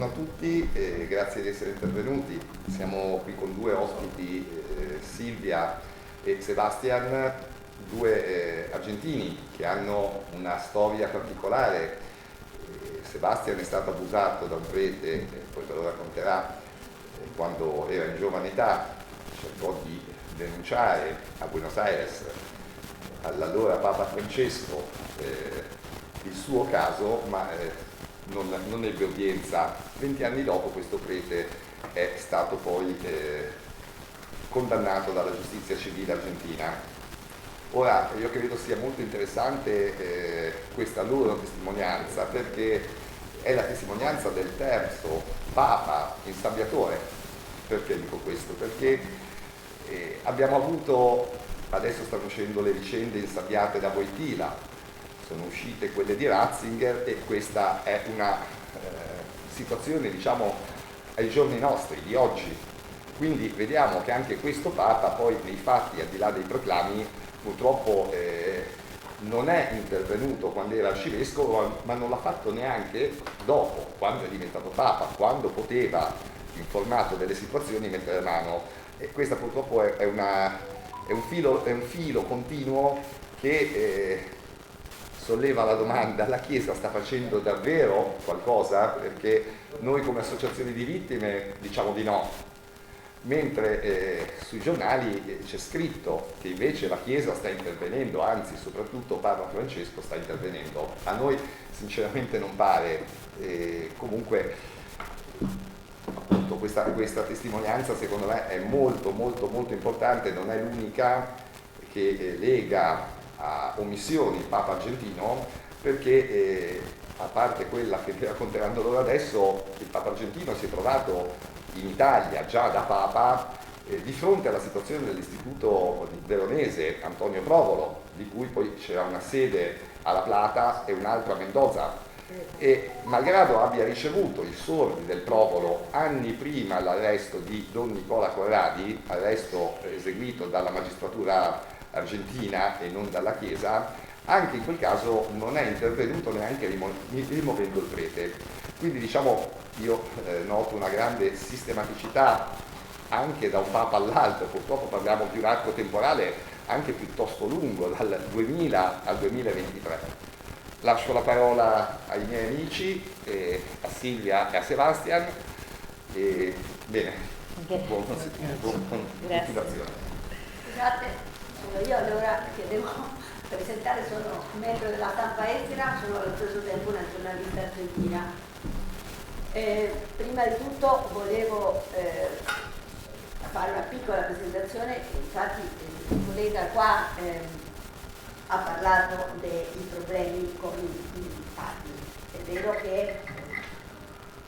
buongiorno a tutti, grazie di essere intervenuti. Siamo qui con due ospiti, Silvia e Sebastian, due argentini che hanno una storia particolare. Sebastian è stato abusato da un prete, poi ve lo racconterà, quando era in giovane età, cercò di denunciare a Buenos Aires all'allora Papa Francesco il suo caso, ma non ebbe udienza. 20 anni dopo questo prete è stato poi condannato dalla giustizia civile argentina. Ora, io credo sia molto interessante questa loro testimonianza, perché è la testimonianza del terzo Papa insabbiatore. Perché dico questo? Perché abbiamo avuto, adesso stanno uscendo le vicende insabbiate da Wojtyla, sono uscite quelle di Ratzinger, e questa è una situazione, diciamo, ai giorni nostri, di oggi. Quindi vediamo che anche questo Papa poi nei fatti, al di là dei proclami, purtroppo non è intervenuto quando era arcivescovo, ma non l'ha fatto neanche dopo, quando è diventato Papa, quando poteva, informato delle situazioni, mettere mano. E questa purtroppo è un filo continuo che solleva la domanda: la Chiesa sta facendo davvero qualcosa? Perché noi come associazioni di vittime diciamo di no, mentre sui giornali c'è scritto che invece la Chiesa sta intervenendo, anzi soprattutto Papa Francesco sta intervenendo. A noi sinceramente non pare. Comunque appunto questa testimonianza secondo me è molto molto molto importante, non è l'unica che lega a omissioni il Papa argentino, perché a parte quella che vi racconteranno loro adesso, il Papa argentino si è trovato in Italia già da Papa di fronte alla situazione dell'istituto veronese Antonio Provolo, di cui poi c'era una sede a La Plata e un'altra a Mendoza, e malgrado abbia ricevuto i sordi del Provolo anni prima l'arresto di Don Nicola Corradi, arresto eseguito dalla magistratura argentina e non dalla Chiesa, anche in quel caso non è intervenuto neanche rimuovendo il prete. Quindi diciamo, io noto una grande sistematicità anche da un Papa all'altro. Purtroppo parliamo di un arco temporale anche piuttosto lungo, dal 2000 al 2023. Lascio la parola ai miei amici, a Silvia e a Sebastian. Bene, buona continuazione. Scusate, sono io, allora che devo presentare, sono membro della Stampa Estera, sono allo stesso tempo una giornalista argentina. Prima di tutto volevo fare una piccola presentazione. Infatti il collega qua ha parlato dei problemi con i padri. È vero che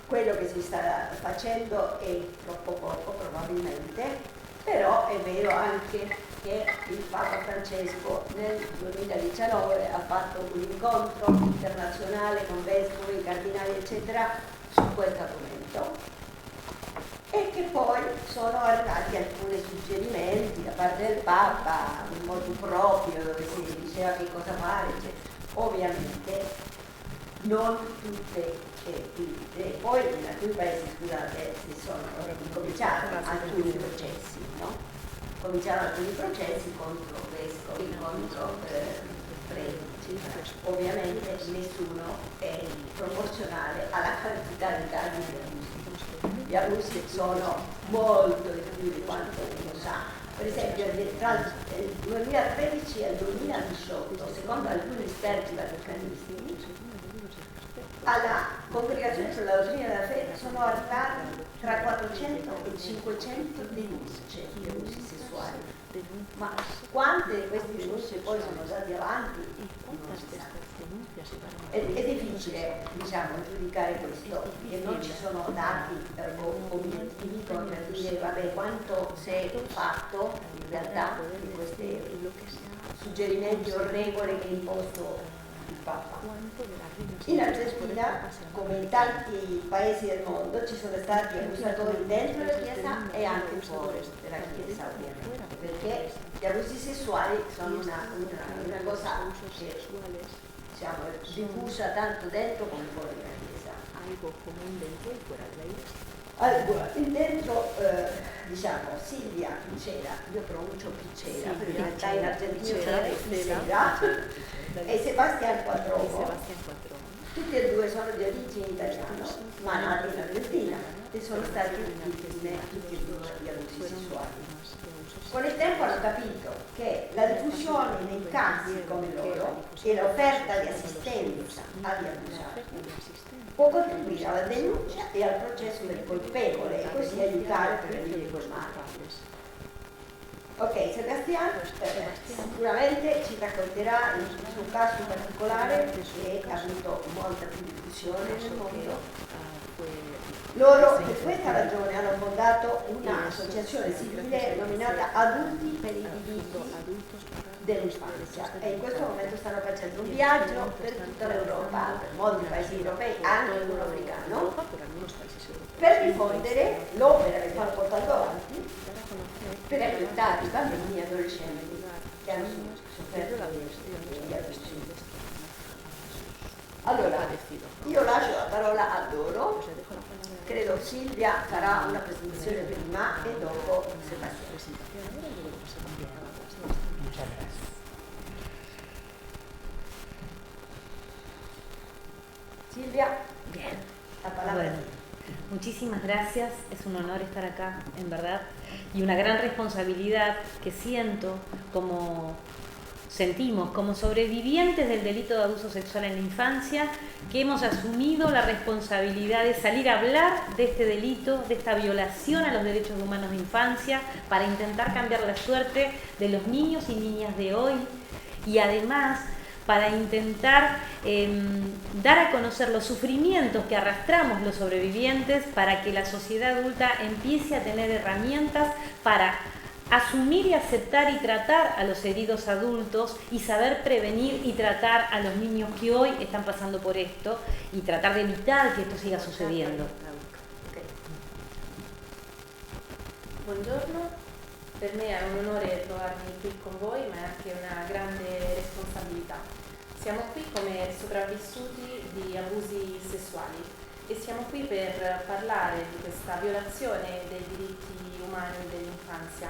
quello che si sta facendo è troppo poco probabilmente, però è vero anche che il Papa Francesco nel 2019 ha fatto un incontro internazionale con vescovi, cardinali eccetera su questo argomento, e che poi sono arrivati alcuni suggerimenti da parte del Papa in modo proprio, dove si diceva che cosa fare, eccetera. Ovviamente non tutte e poi in alcuni paesi, scusate, si sono cominciati alcuni processi, no? Cominciarono alcuni processi contro vescovi, contro preti. Ovviamente nessuno è proporzionale alla quantità di casi di abusi. Gli abusi sono molto di più di quanto uno sa. Per esempio tra il 2013 e il 2018, secondo alcuni esperti vaticanisti, alla Congregazione sulla dottrina della fede sono arrivati tra 400 e 500 denunce di abusi sessuali. Ma quante di queste denunce poi sono andate avanti? Non si sa. È difficile, diciamo, giudicare questo, perché non ci sono dati obiettivi per dire vabbè quanto si è fatto in realtà di questi suggerimenti o regole che ha imposto il Papa. In Argentina, come in tanti paesi del mondo, ci sono stati abusatori dentro la Chiesa e anche fuori della Chiesa, ovviamente, perché gli abusi sessuali sono una cosa che diciamo, diffusa tanto dentro come fuori della Chiesa. Algo común dentro y fuera de la iglesia. Allora, dentro, diciamo, Silvia Piccera, io pronuncio Piccera, perché in realtà in argentino sarebbe Piccera, e Sebastian Quattrovo, tutti e due sono di origine italiana, ma nati in Argentina, e sono stati vittime tutti e due di abusi sessuali. Con il tempo hanno capito che la diffusione nei casi come loro e l'offerta di assistenza agli abusati può contribuire alla denuncia e al processo del colpevole e così aiutare a prevenire quel male. Ok, Sebastian sicuramente ci racconterà il suo caso in particolare che ha avuto molta più diffusione nel mondo. Loro per questa ragione hanno fondato un'associazione civile denominata Adulti per i diritti dell'infanzia e in questo momento stanno facendo un viaggio per tutta l'Europa, per molti paesi europei, anche quello africano, per diffondere l'opera che stanno portando avanti per aiutare i bambini e adolescenti che hanno sofferto di abusi. Allora, io lascio la parola a loro, credo Silvia farà una presentazione prima e dopo Sebastiano. Silvia, bien, la palabra. Bueno, muchísimas gracias, es un honor estar acá, en verdad, y una gran responsabilidad que siento sentimos como sobrevivientes del delito de abuso sexual en la infancia, que hemos asumido la responsabilidad de salir a hablar de este delito, de esta violación a los derechos humanos de infancia, para intentar cambiar la suerte de los niños y niñas de hoy, y además para intentar dar a conocer los sufrimientos que arrastramos los sobrevivientes, para que la sociedad adulta empiece a tener herramientas para asumir y aceptar y tratar a los heridos adultos y saber prevenir y tratar a los niños que hoy están pasando por esto y tratar de evitar che esto siga sucediendo. Buongiorno, per me è un onore trovarmi qui con voi, ma è anche una grande responsabilità. Siamo qui come sopravvissuti di abusi sessuali e siamo qui per parlare di questa violazione dei diritti umani dell'infanzia.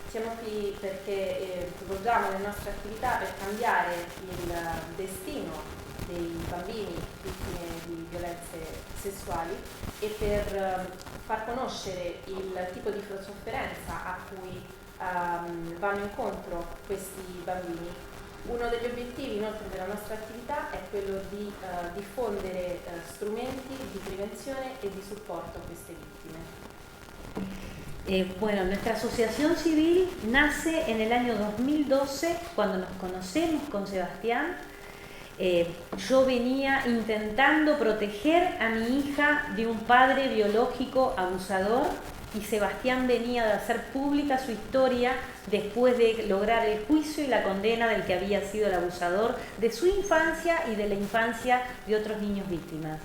Siamo qui perché svolgiamo le nostre attività per cambiare il destino dei bambini vittime di violenze sessuali e per far conoscere il tipo di sofferenza a cui vanno incontro questi bambini. Uno degli obiettivi inoltre della nostra attività è quello di diffondere strumenti di prevenzione e di supporto a queste vittime. Bueno, nuestra asociación civil nace en el año 2012, cuando nos conocemos con Sebastián. Yo venía intentando proteger a mi hija de un padre biológico abusador y Sebastián venía de hacer pública su historia después de lograr el juicio y la condena del que había sido el abusador de su infancia y de la infancia de otros niños víctimas.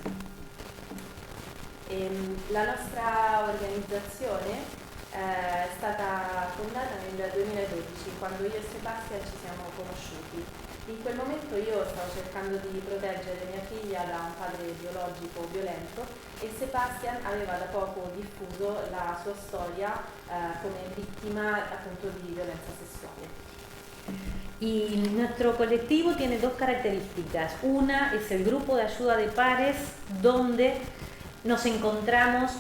La nostra organizzazione è stata fondata nel 2012, quando io e Sebastian ci siamo conosciuti. In quel momento io stavo cercando di proteggere mia figlia da un padre biologico violento e Sebastian aveva da poco diffuso la sua storia come vittima appunto di violenza sessuale. Y nuestro colectivo tiene dos características. Una es el grupo de ayuda de pares, donde nos encontramos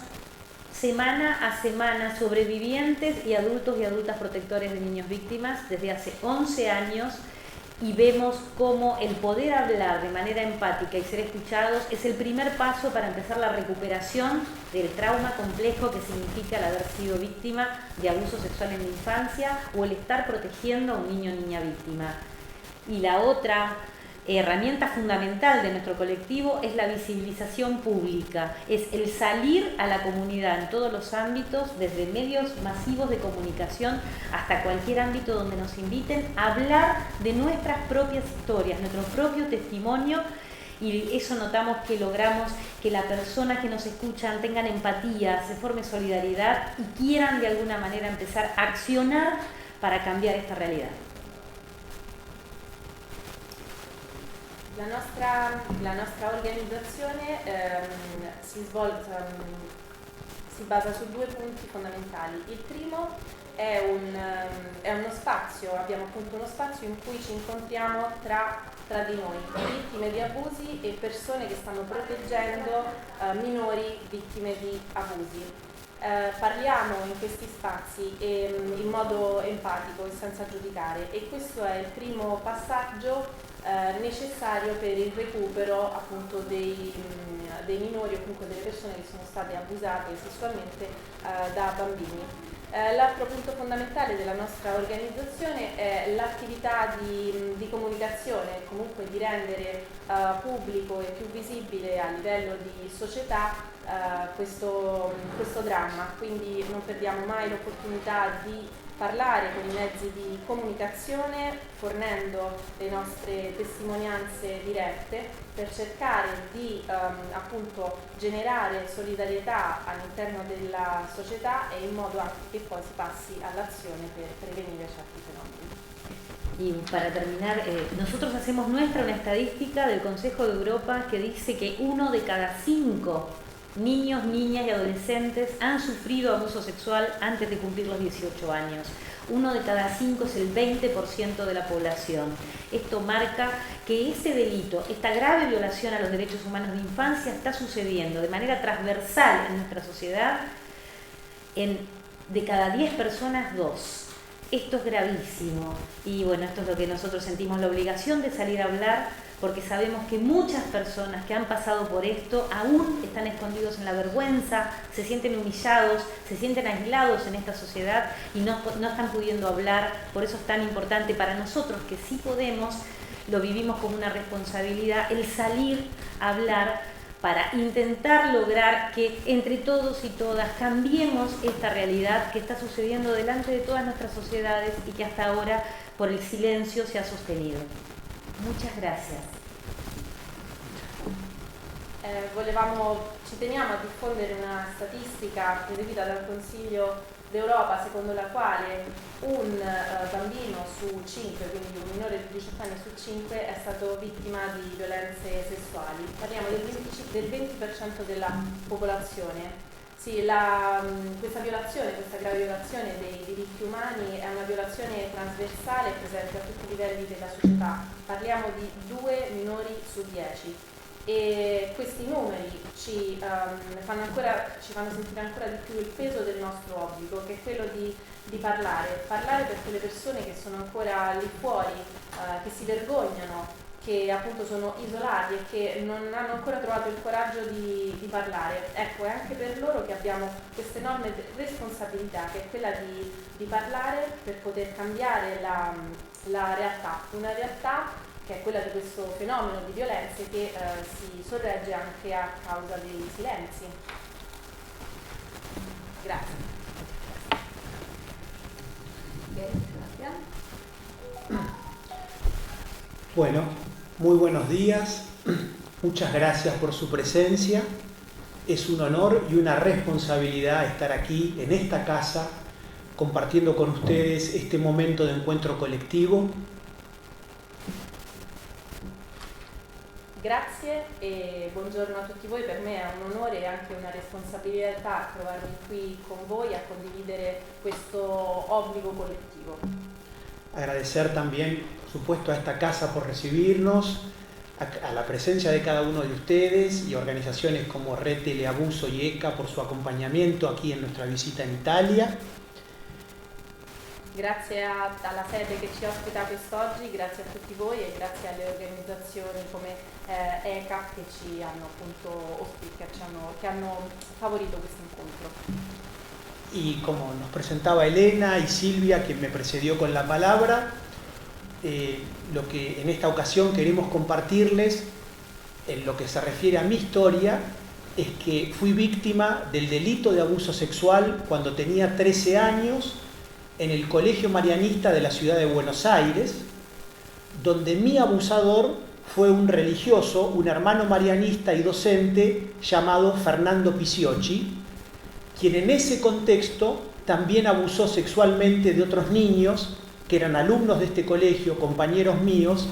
semana a semana sobrevivientes y adultas protectores de niños víctimas desde hace 11 años y vemos cómo el poder hablar de manera empática y ser escuchados es el primer paso para empezar la recuperación del trauma complejo que significa el haber sido víctima de abuso sexual en la infancia o el estar protegiendo a un niño o niña víctima. Y la otra herramienta fundamental de nuestro colectivo es la visibilización pública, es el salir a la comunidad en todos los ámbitos, desde medios masivos de comunicación hasta cualquier ámbito donde nos inviten a hablar de nuestras propias historias, nuestro propio testimonio, y eso notamos que logramos que las personas que nos escuchan tengan empatía, se forme solidaridad y quieran de alguna manera empezar a accionar para cambiar esta realidad. La nostra organizzazione si basa su 2 punti fondamentali. Il primo è uno spazio, abbiamo appunto uno spazio in cui ci incontriamo tra di noi, vittime di abusi e persone che stanno proteggendo minori vittime di abusi. Parliamo in questi spazi in modo empatico e senza giudicare, e questo è il primo passaggio necessario per il recupero appunto dei minori o comunque delle persone che sono state abusate sessualmente da bambini. L'altro punto fondamentale della nostra organizzazione è l'attività di comunicazione, comunque di rendere pubblico e più visibile a livello di società questo dramma, quindi non perdiamo mai l'opportunità di parlare con i mezzi di comunicazione, fornendo le nostre testimonianze dirette per cercare di appunto generare solidarietà all'interno della società e in modo anche che poi si passi all'azione per prevenire certi fenomeni. Y para terminar, nosotros hacemos nuestra una estadística del Consejo de Europa que dice que 1 de cada 5 niños, niñas y adolescentes han sufrido abuso sexual antes de cumplir los 18 años. 1 de cada 5 es el 20% de la población. Esto marca que ese delito, esta grave violación a los derechos humanos de infancia está sucediendo de manera transversal en nuestra sociedad. De cada 10 personas, 2. Esto es gravísimo y bueno, esto es lo que nosotros sentimos la obligación de salir a hablar, porque sabemos que muchas personas que han pasado por esto aún están escondidos en la vergüenza, se sienten humillados, se sienten aislados en esta sociedad y no están pudiendo hablar. Por eso es tan importante para nosotros, que sí podemos, lo vivimos como una responsabilidad, el salir a hablar para intentar lograr que entre todos y todas cambiemos esta realidad que está sucediendo delante de todas nuestras sociedades y que hasta ahora por el silencio se ha sostenido. Muchas gracias. Ci teniamo a diffondere una statistica eseguita dal Consiglio d'Europa, secondo la quale un bambino su 5, quindi un minore di 18 anni su 5, è stato vittima di violenze sessuali. Parliamo del 20% della popolazione. Sì, questa grave violazione dei diritti umani è una violazione trasversale presente a tutti i livelli della società. Parliamo di 2 minori su 10. E questi numeri ci fanno sentire ancora di più il peso del nostro obbligo, che è quello di parlare per quelle persone che sono ancora lì fuori, che si vergognano, che appunto sono isolati e che non hanno ancora trovato il coraggio di parlare. Ecco, è anche per loro che abbiamo questa enorme responsabilità, che è quella di parlare per poter cambiare la realtà, una realtà che è quella di questo fenomeno di violenze che si sorregge anche a causa dei silenzi. Grazie. Bueno, muy buenos días. Muchas gracias por su presencia. Es un honor y una responsabilidad estar aquí en esta casa compartiendo con ustedes este momento de encuentro colectivo. Grazie e buongiorno a tutti voi. Per me è un onore e anche una responsabilità trovarmi qui con voi a condividere questo obbligo collettivo. Agradecer también, por supuesto, a esta casa por recibirnos, a la presencia de cada uno de ustedes y organizaciones como Red Teleabuso y ECA por su acompañamiento aquí en nuestra visita en Italia. Grazie alla sede che ci ospita quest'oggi, grazie a tutti voi e grazie alle organizzazioni come ECA che ci hanno appunto che hanno favorito questo incontro. Y como nos presentaba Elena y Silvia, que me precedió con la palabra, lo que en esta ocasión queremos compartirles, en lo que se refiere a mi historia, es que fui víctima del delito de abuso sexual cuando tenía 13 años en el Colegio Marianista de la ciudad de Buenos Aires, donde mi abusador fue un religioso, un hermano marianista y docente llamado Fernando Pisiocchi, quien en ese contexto también abusó sexualmente de otros niños que eran alumnos de este colegio, compañeros míos,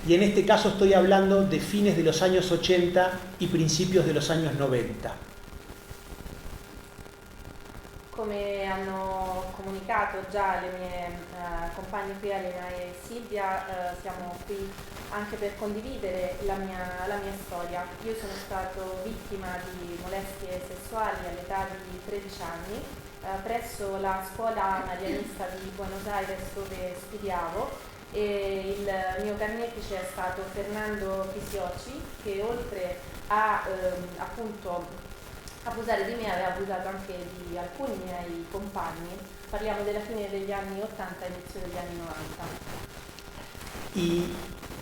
y en este caso estoy hablando de fines de los años 80 y principios de los años 90. Come hanno comunicato già le mie compagne qui, Elena e Silvia, siamo qui anche per condividere la mia storia. Io sono stato vittima di molestie sessuali all'età di 13 anni presso la scuola marianista di Buenos Aires dove studiavo, e il mio carnefice è stato Fernando Pisiocci, che oltre a appunto abusare di me aveva abusato anche di alcuni miei compagni. Parliamo della fine degli anni 80 e inizio degli anni 90. Y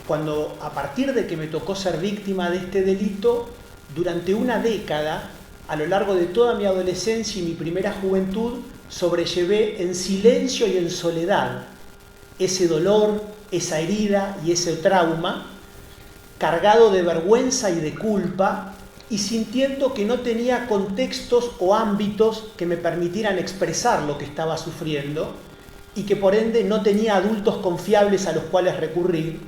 cuando, a partir de que me tocó ser víctima de este delito, durante una década, a lo largo de toda mi adolescencia y mi primera juventud, sobrellevé en silencio y en soledad ese dolor, esa herida y ese trauma, cargado de vergüenza y de culpa, y sintiendo que no tenía contextos o ámbitos que me permitieran expresar lo que estaba sufriendo, y que por ende no tenía adultos confiables a los cuales recurrir,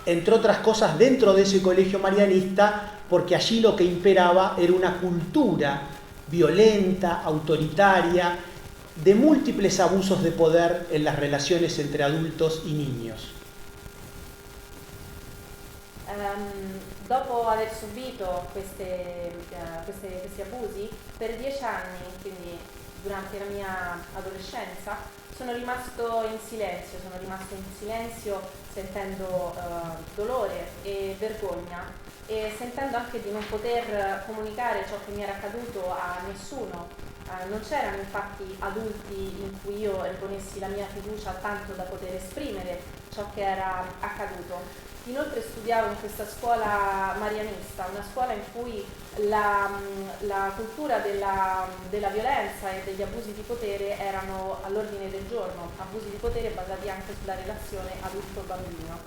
entre otras cosas dentro de ese colegio marianista, porque allí lo que imperaba era una cultura violenta, autoritaria, de múltiples abusos de poder en las relaciones entre adultos y niños. Dopo aver subito questi abusi, per 10 anni, quindi durante la mia adolescenza, sono rimasto in silenzio sentendo dolore e vergogna, e sentendo anche di non poter comunicare ciò che mi era accaduto a nessuno. Non c'erano infatti adulti in cui io riponessi la mia fiducia tanto da poter esprimere ciò che era accaduto. Inoltre studiavo in questa scuola marianista, una scuola in cui la cultura della violenza e degli abusi di potere erano all'ordine del giorno, abusi di potere basati anche sulla relazione adulto-bambino.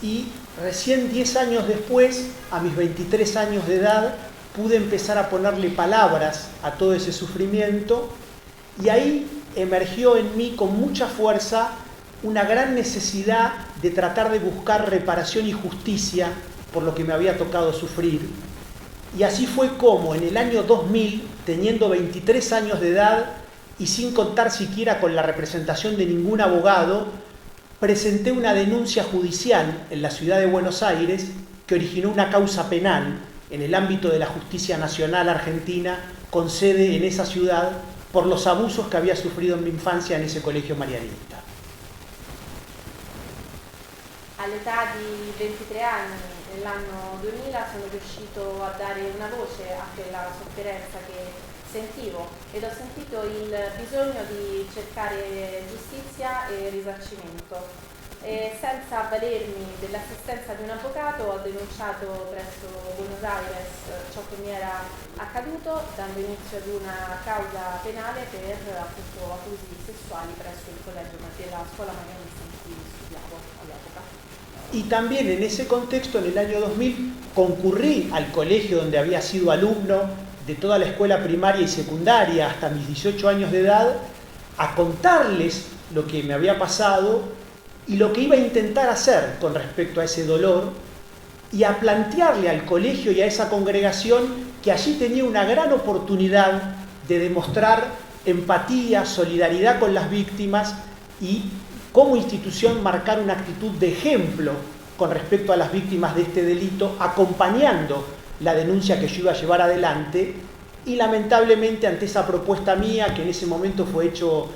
Y recién 10 años después, a mis 23 años de edad, pude empezar a ponerle palabras a todo ese sufrimiento, y ahí emergió en mí con mucha fuerza una gran necesidad de tratar de buscar reparación y justicia por lo que me había tocado sufrir. Y así fue como en el año 2000, teniendo 23 años de edad y sin contar siquiera con la representación de ningún abogado, presenté una denuncia judicial en la ciudad de Buenos Aires que originó una causa penal en el ámbito de la Justicia Nacional Argentina, con sede en esa ciudad, por los abusos que había sufrido en mi infancia en ese colegio marianista. All'età di 23 anni, nell'anno 2000, sono riuscito a dare una voce a quella sofferenza che sentivo, ed ho sentito il bisogno di cercare giustizia e risarcimento. E senza avvalermi dell'assistenza di un avvocato, ho denunciato presso Buenos Aires ciò che mi era accaduto, dando inizio ad una causa penale per appunto abusi sessuali presso il collegio della scuola marianista in cui studiavo all'epoca. Y también en ese contexto, en el año 2000, concurrí al colegio donde había sido alumno de toda la escuela primaria y secundaria hasta mis 18 años de edad, a contarles lo que me había pasado y lo que iba a intentar hacer con respecto a ese dolor, y a plantearle al colegio y a esa congregación que allí tenía una gran oportunidad de demostrar empatía, solidaridad con las víctimas, y como institución marcar una actitud de ejemplo con respecto a las víctimas de este delito, acompañando la denuncia que yo iba a llevar adelante. Y lamentablemente, ante esa propuesta mía, que en ese momento fue hecho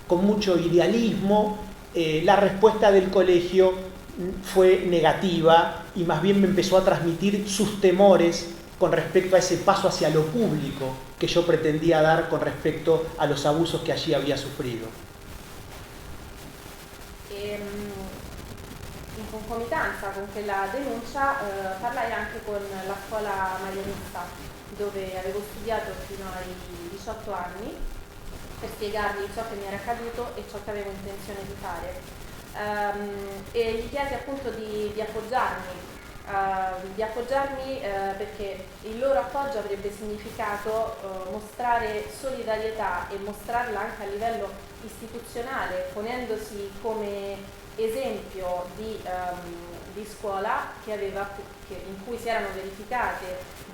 con mucho idealismo, la respuesta del colegio fue negativa, y más bien me empezó a transmitir sus temores con respecto a ese paso hacia lo público que yo pretendía dar con respecto a los abusos que allí había sufrido. In concomitanza con quella denuncia parlai anche con la scuola marianista dove avevo studiato fino ai 18 anni, per spiegargli ciò che mi era accaduto e ciò che avevo intenzione di fare, e gli chiesi appunto di appoggiarmi perché il loro appoggio avrebbe significato mostrare solidarietà e mostrarla anche a livello istituzionale, ponendosi come esempio di di scuola in cui si erano verificate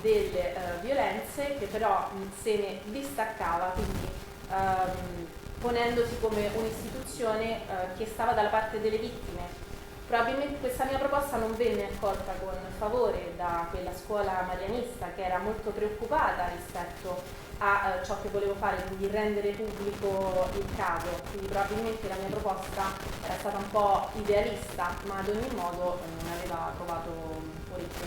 delle violenze, che però se ne distaccava, quindi ponendosi come un'istituzione che stava dalla parte delle vittime. Probabilmente questa mia proposta non venne accolta con favore da quella scuola marianista, che era molto preoccupata rispetto a ciò che volevo fare, quindi rendere pubblico il caso. Quindi probabilmente la mia proposta era stata un po' idealista, ma ad ogni modo non aveva trovato orecchio.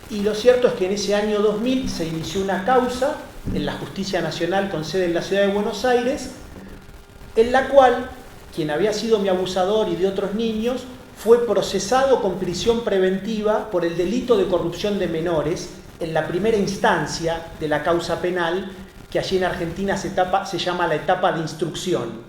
Y lo cierto es que en ese año 2000 se inició una causa en la Justicia Nacional con sede en la ciudad de Buenos Aires, en la cual quien había sido mi abusador y de otros niños fue procesado con prisión preventiva por el delito de corrupción de menores en la primera instancia de la causa penal, que allí en Argentina se llama la etapa de instrucción.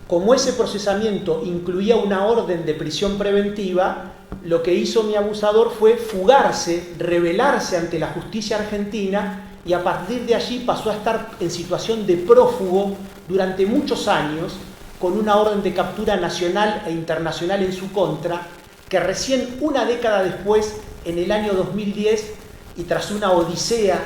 Como ese procesamiento incluía una orden de prisión preventiva, lo que hizo mi abusador fue fugarse, rebelarse ante la justicia argentina, y a partir de allí pasó a estar en situación de prófugo durante muchos años, con una orden de captura nacional e internacional en su contra, que recién una década después, en el año 2010, y tras una odisea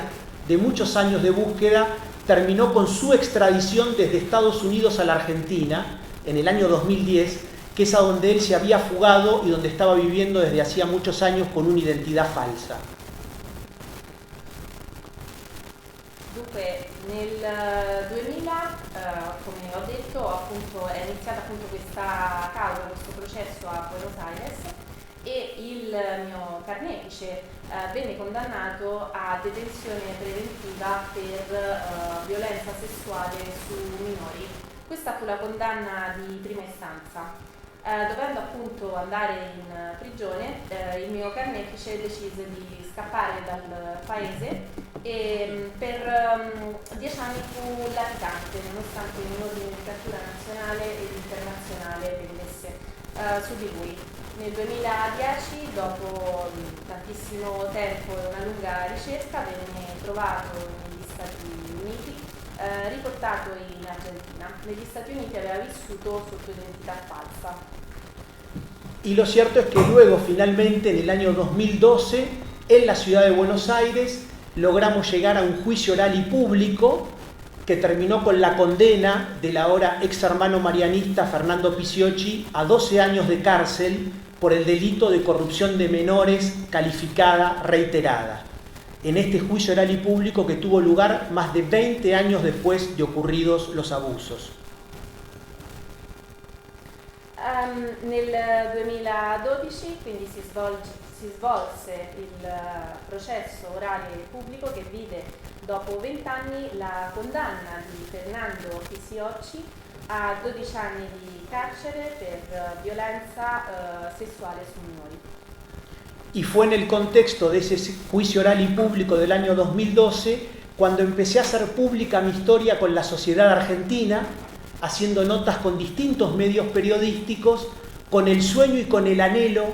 de muchos años de búsqueda, terminó con su extradición desde Estados Unidos a la Argentina, en el año 2010, que es a donde él se había fugado y donde estaba viviendo desde hacía muchos años con una identidad falsa. Dunque, nel 2000, come ho detto, appunto, è iniziata appunto questa causa, questo processo a Buenos Aires, e il mio carnefice venne condannato a detenzione preventiva per violenza sessuale su minori. Questa fu la condanna di prima istanza. Dovendo appunto andare in prigione, il mio carnefice decise di scappare dal paese e per 10 anni fu latitante, nonostante un ordine di cattura nazionale ed internazionale pendesse su di lui. Nel 2010, dopo tantissimo tempo e una lunga ricerca, venne trovato negli Stati Uniti, riportato in Argentina. Negli Stati Uniti aveva vissuto sotto identità falsa. Y lo cierto es que luego, finalmente, en el año 2012, en la ciudad de Buenos Aires, logramos llegar a un juicio oral y público que terminó con la condena del ahora ex hermano marianista Fernando Pisiocchi a 12 años de cárcel por el delito de corrupción de menores calificada reiterada. En este juicio oral y público que tuvo lugar más de 20 años después de ocurridos los abusos. Nel 2012 quindi si svolse il processo orale pubblico che vide dopo 20 anni la condanna di Fernando Pisiocchi a 12 anni di carcere per violenza sessuale su minori. Y fue en el contexto de ese juicio oral y público del año 2012 cuando empecé a hacer pública mi historia con la sociedad argentina, haciendo notas con distintos medios periodísticos, con el sueño y con el anhelo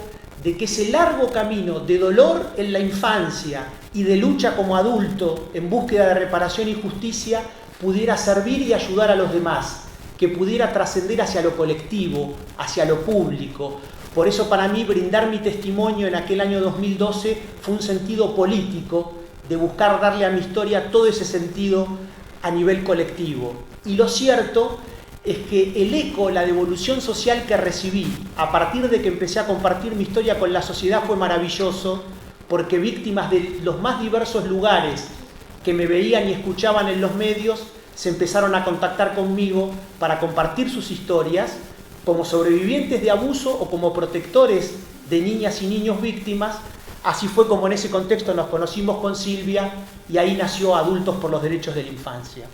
de que ese largo camino de dolor en la infancia y de lucha como adulto en búsqueda de reparación y justicia pudiera servir y ayudar a los demás, que pudiera trascender hacia lo colectivo, hacia lo público. Por eso para mí brindar mi testimonio en aquel año 2012 fue un sentido político de buscar darle a mi historia todo ese sentido a nivel colectivo. Y lo cierto es que el eco, la devolución social que recibí a partir de que empecé a compartir mi historia con la sociedad fue maravilloso, porque víctimas de los más diversos lugares que me veían y escuchaban en los medios se empezaron a contactar conmigo para compartir sus historias como sobrevivientes de abuso o como protectores de niñas y niños víctimas. Así fue como en ese contexto nos conocimos con Silvia y ahí nació Adultos por los Derechos de la Infancia.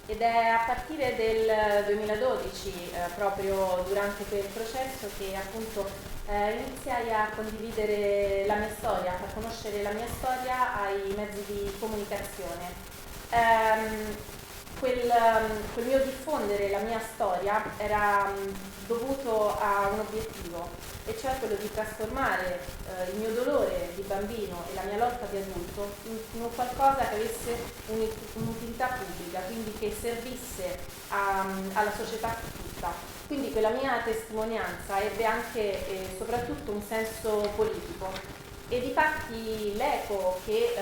Ed è a partire del 2012, proprio durante quel processo, che appunto iniziai a condividere la mia storia, a far conoscere la mia storia ai mezzi di comunicazione. Quel quel mio diffondere la mia storia era dovuto a un obiettivo, e cioè quello di trasformare il mio dolore di bambino e la mia lotta di adulto in un qualcosa che avesse un'utilità pubblica, quindi che servisse alla società tutta. Quindi quella mia testimonianza ebbe anche e soprattutto un senso politico, e difatti l'eco che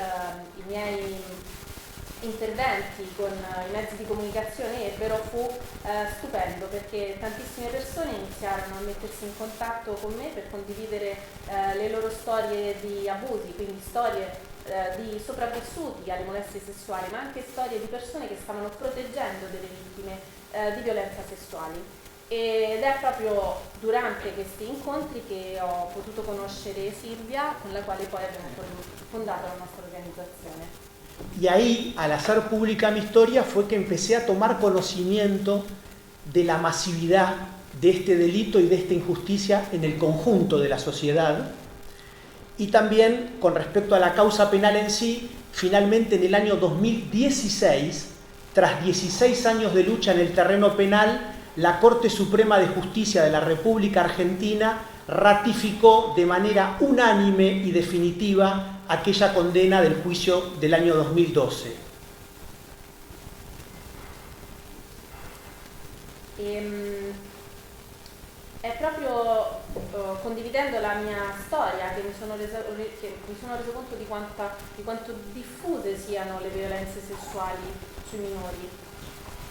i miei interventi con i mezzi di comunicazione ebbero fu stupendo, perché tantissime persone iniziarono a mettersi in contatto con me per condividere le loro storie di abusi, quindi storie di sopravvissuti alle molestie sessuali, ma anche storie di persone che stavano proteggendo delle vittime di violenza sessuali. Ed è proprio durante questi incontri che ho potuto conoscere Silvia, con la quale poi abbiamo fondato la nostra organizazione. Y ahí, al hacer pública mi historia, fue que empecé a tomar conocimiento de la masividad de este delito y de esta injusticia en el conjunto de la sociedad. Y también, con respecto a la causa penal en sí, finalmente en el año 2016, tras 16 años de lucha en el terreno penal, la Corte Suprema de Justicia de la República Argentina ratificó de manera unánime y definitiva aquella condena del juicio del año 2012. È proprio condividendo la mia storia che mi sono reso conto di quanto diffuse siano le violenze sessuali sui minori.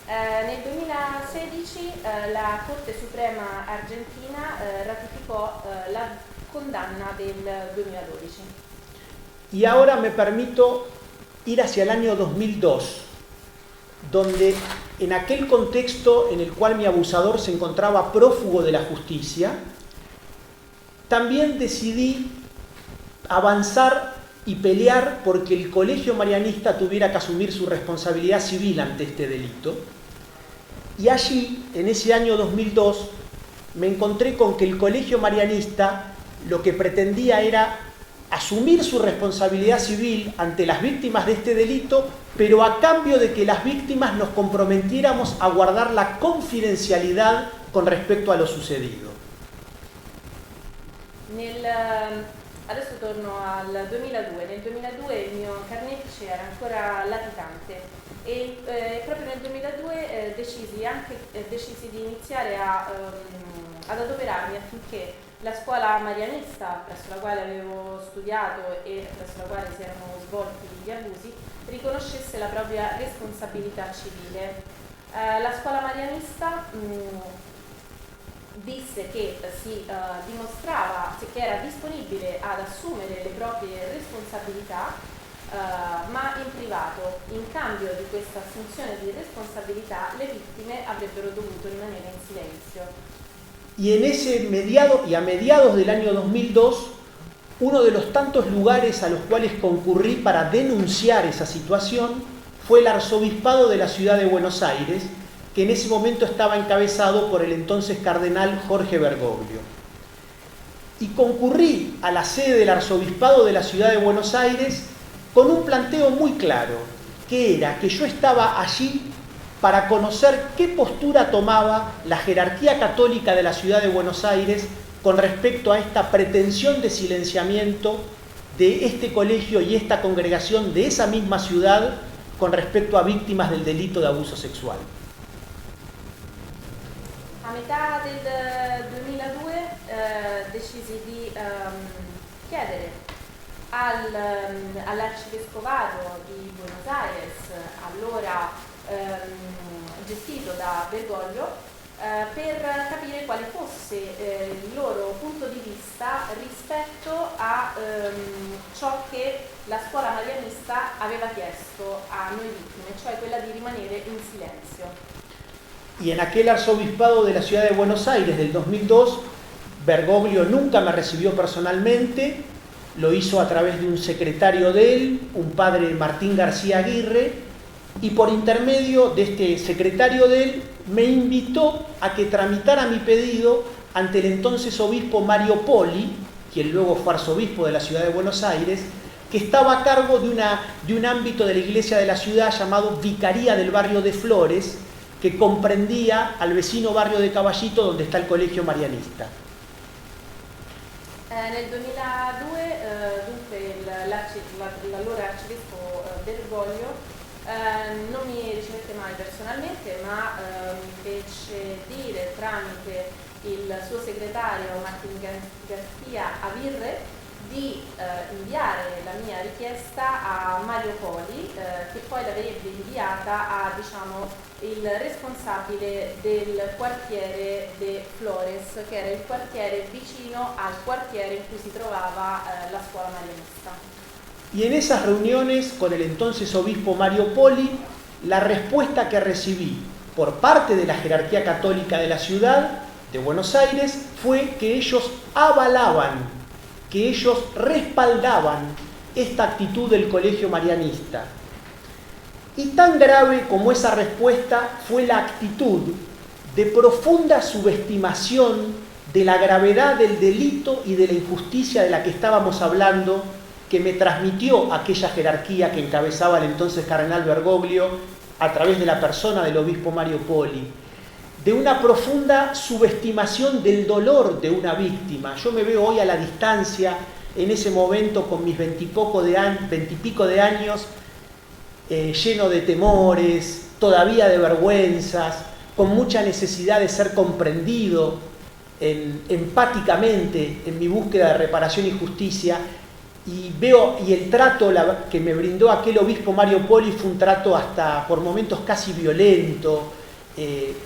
Nel 2016 la Corte Suprema Argentina ratificò la condanna del 2012. Y ahora me permito ir hacia el año 2002, donde en aquel contexto en el cual mi abusador se encontraba prófugo de la justicia, también decidí avanzar y pelear porque el Colegio Marianista tuviera que asumir su responsabilidad civil ante este delito. Y allí, en ese año 2002, me encontré con que el Colegio Marianista lo que pretendía era asumir su responsabilidad civil ante las víctimas de este delito, pero a cambio de que las víctimas nos comprometiéramos a guardar la confidencialidad con respecto a lo sucedido. Adesso torno al 2002. Nel 2002 il mio carnefice era ancora latitante e proprio nel 2002 decisi di iniziare ad adoperarmi affinché la scuola marianista presso la quale avevo studiato e presso la quale si erano svolti gli abusi riconoscesse la propria responsabilità civile. La scuola marianista disse che si dimostrava che era disponibile ad assumere le proprie responsabilità, ma in privato. In cambio di questa assunzione di responsabilità le vittime avrebbero dovuto rimanere in silenzio. Y a mediados del año 2002, uno de los tantos lugares a los cuales concurrí para denunciar esa situación fue el arzobispado de la ciudad de Buenos Aires, que en ese momento estaba encabezado por el entonces cardenal Jorge Bergoglio. Y concurrí a la sede del arzobispado de la ciudad de Buenos Aires con un planteo muy claro, que era que yo estaba allí para conocer qué postura tomaba la jerarquía católica de la ciudad de Buenos Aires con respecto a esta pretensión de silenciamiento de este colegio y esta congregación de esa misma ciudad con respecto a víctimas del delito de abuso sexual. A metà del 2002 decisi di chiedere all'arcivescovato di Buenos Aires, allora gestito da Bergoglio, per capire quale fosse il loro punto di vista rispetto a ciò che la scuola marianista aveva chiesto a noi vittime, cioè quella di rimanere in silenzio. Y en aquel arzobispado de la ciudad de Buenos Aires del 2002, Bergoglio nunca me recibió personalmente, lo hizo a través de un secretario de él, un padre Martín García Aguirre, y por intermedio de este secretario de él me invitó a que tramitara mi pedido ante el entonces obispo Mario Poli, quien luego fue arzobispo de la ciudad de Buenos Aires, que estaba a cargo de un ámbito de la iglesia de la ciudad llamado Vicaría del Barrio de Flores, que comprendía al vecino barrio de Caballito, donde está el colegio marianista. Nel 2002 dunque l'allora arcivescovo Bergoglio non mi ricevette mai personalmente, ma mi fece dire tramite il suo segretario Martin Garcia Avirre di inviare la mia richiesta a Mario Poli, che poi l'avrebbe inviata a, diciamo, il responsabile del quartiere de Flores, che era il quartiere vicino al quartiere in cui si trovava la scuola marianista. Y en esas reuniones con el entonces obispo Mario Poli, la respuesta que recibí por parte de la jerarquía católica de la ciudad de Buenos Aires fue que ellos avalaban, que ellos respaldaban esta actitud del colegio marianista. Y tan grave como esa respuesta fue la actitud de profunda subestimación de la gravedad del delito y de la injusticia de la que estábamos hablando, que me transmitió aquella jerarquía que encabezaba el entonces cardenal Bergoglio a través de la persona del obispo Mario Poli, de una profunda subestimación del dolor de una víctima. Yo me veo hoy a la distancia, en ese momento con mis veintipico de años, lleno de temores, todavía de vergüenzas, con mucha necesidad de ser comprendido empáticamente en mi búsqueda de reparación y justicia, y el trato que me brindó aquel obispo Mario Poli fue un trato hasta por momentos casi violento.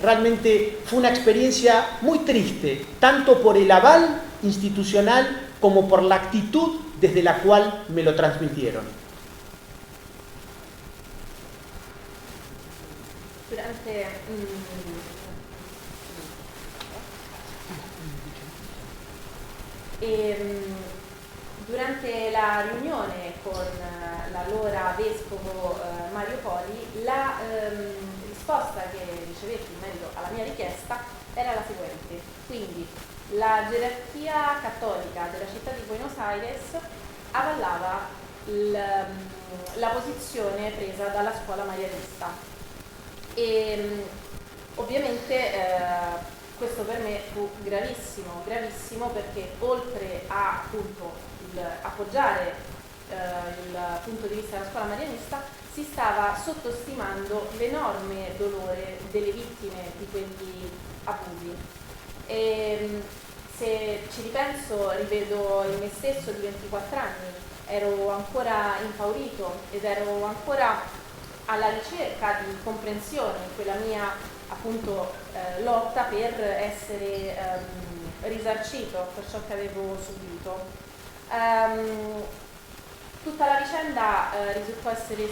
Realmente fue una experiencia muy triste, tanto por el aval institucional como por la actitud desde la cual me lo transmitieron. Durante la riunione con l'allora vescovo Mario Poli, la risposta che ricevetti in merito alla mia richiesta era la seguente. Quindi la gerarchia cattolica della città di Buenos Aires avallava la posizione presa dalla scuola marianista e ovviamente questo per me fu gravissimo, gravissimo, perché oltre a appunto appoggiare il punto di vista della scuola marianista, si stava sottostimando l'enorme dolore delle vittime di quegli abusi. E se ci ripenso, rivedo in me stesso di 24 anni, ero ancora impaurito ed ero ancora alla ricerca di comprensione in quella mia appunto lotta per essere risarcito per ciò che avevo subito. Tutta la vicenda risultò essere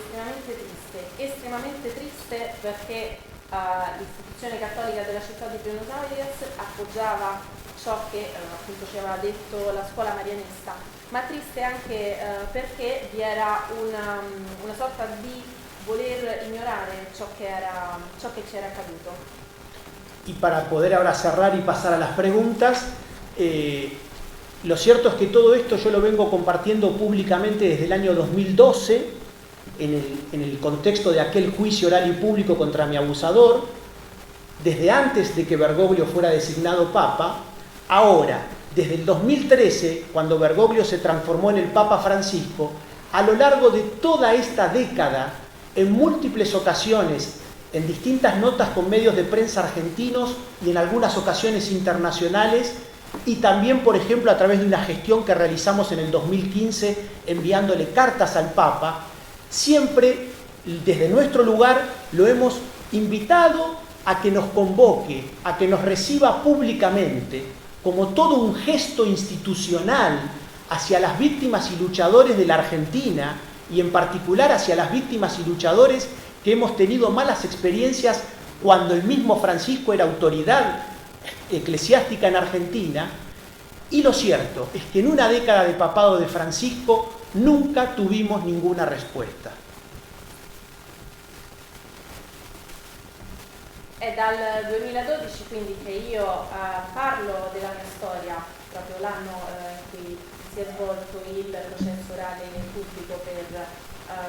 estremamente triste perché l'istituzione cattolica della città di Buenos Aires appoggiava ciò che appunto ci aveva detto la scuola marianista, ma triste anche perché vi era una sorta di voler ignorare ciò che ci era accaduto. Y para poder ahora cerrar y pasar a las preguntas, lo cierto es que todo esto yo lo vengo compartiendo públicamente desde el año 2012, en el contexto de aquel juicio oral y público contra mi abusador, desde antes de que Bergoglio fuera designado papa. Ahora, desde el 2013, cuando Bergoglio se transformó en el Papa Francisco, a lo largo de toda esta década, en múltiples ocasiones, en distintas notas con medios de prensa argentinos y en algunas ocasiones internacionales, y también, por ejemplo, a través de una gestión que realizamos en el 2015 enviándole cartas al Papa, siempre desde nuestro lugar lo hemos invitado a que nos convoque, a que nos reciba públicamente, como todo un gesto institucional hacia las víctimas y luchadores de la Argentina, y en particular hacia las víctimas y luchadores que hemos tenido malas experiencias cuando el mismo Francisco era autoridad eclesiástica en Argentina. Y lo cierto es que en una década de papado de Francisco nunca tuvimos ninguna respuesta. È dal 2012 quindi che io parlo della mia storia, proprio l'anno in cui si è svolto il processo orale pubblico per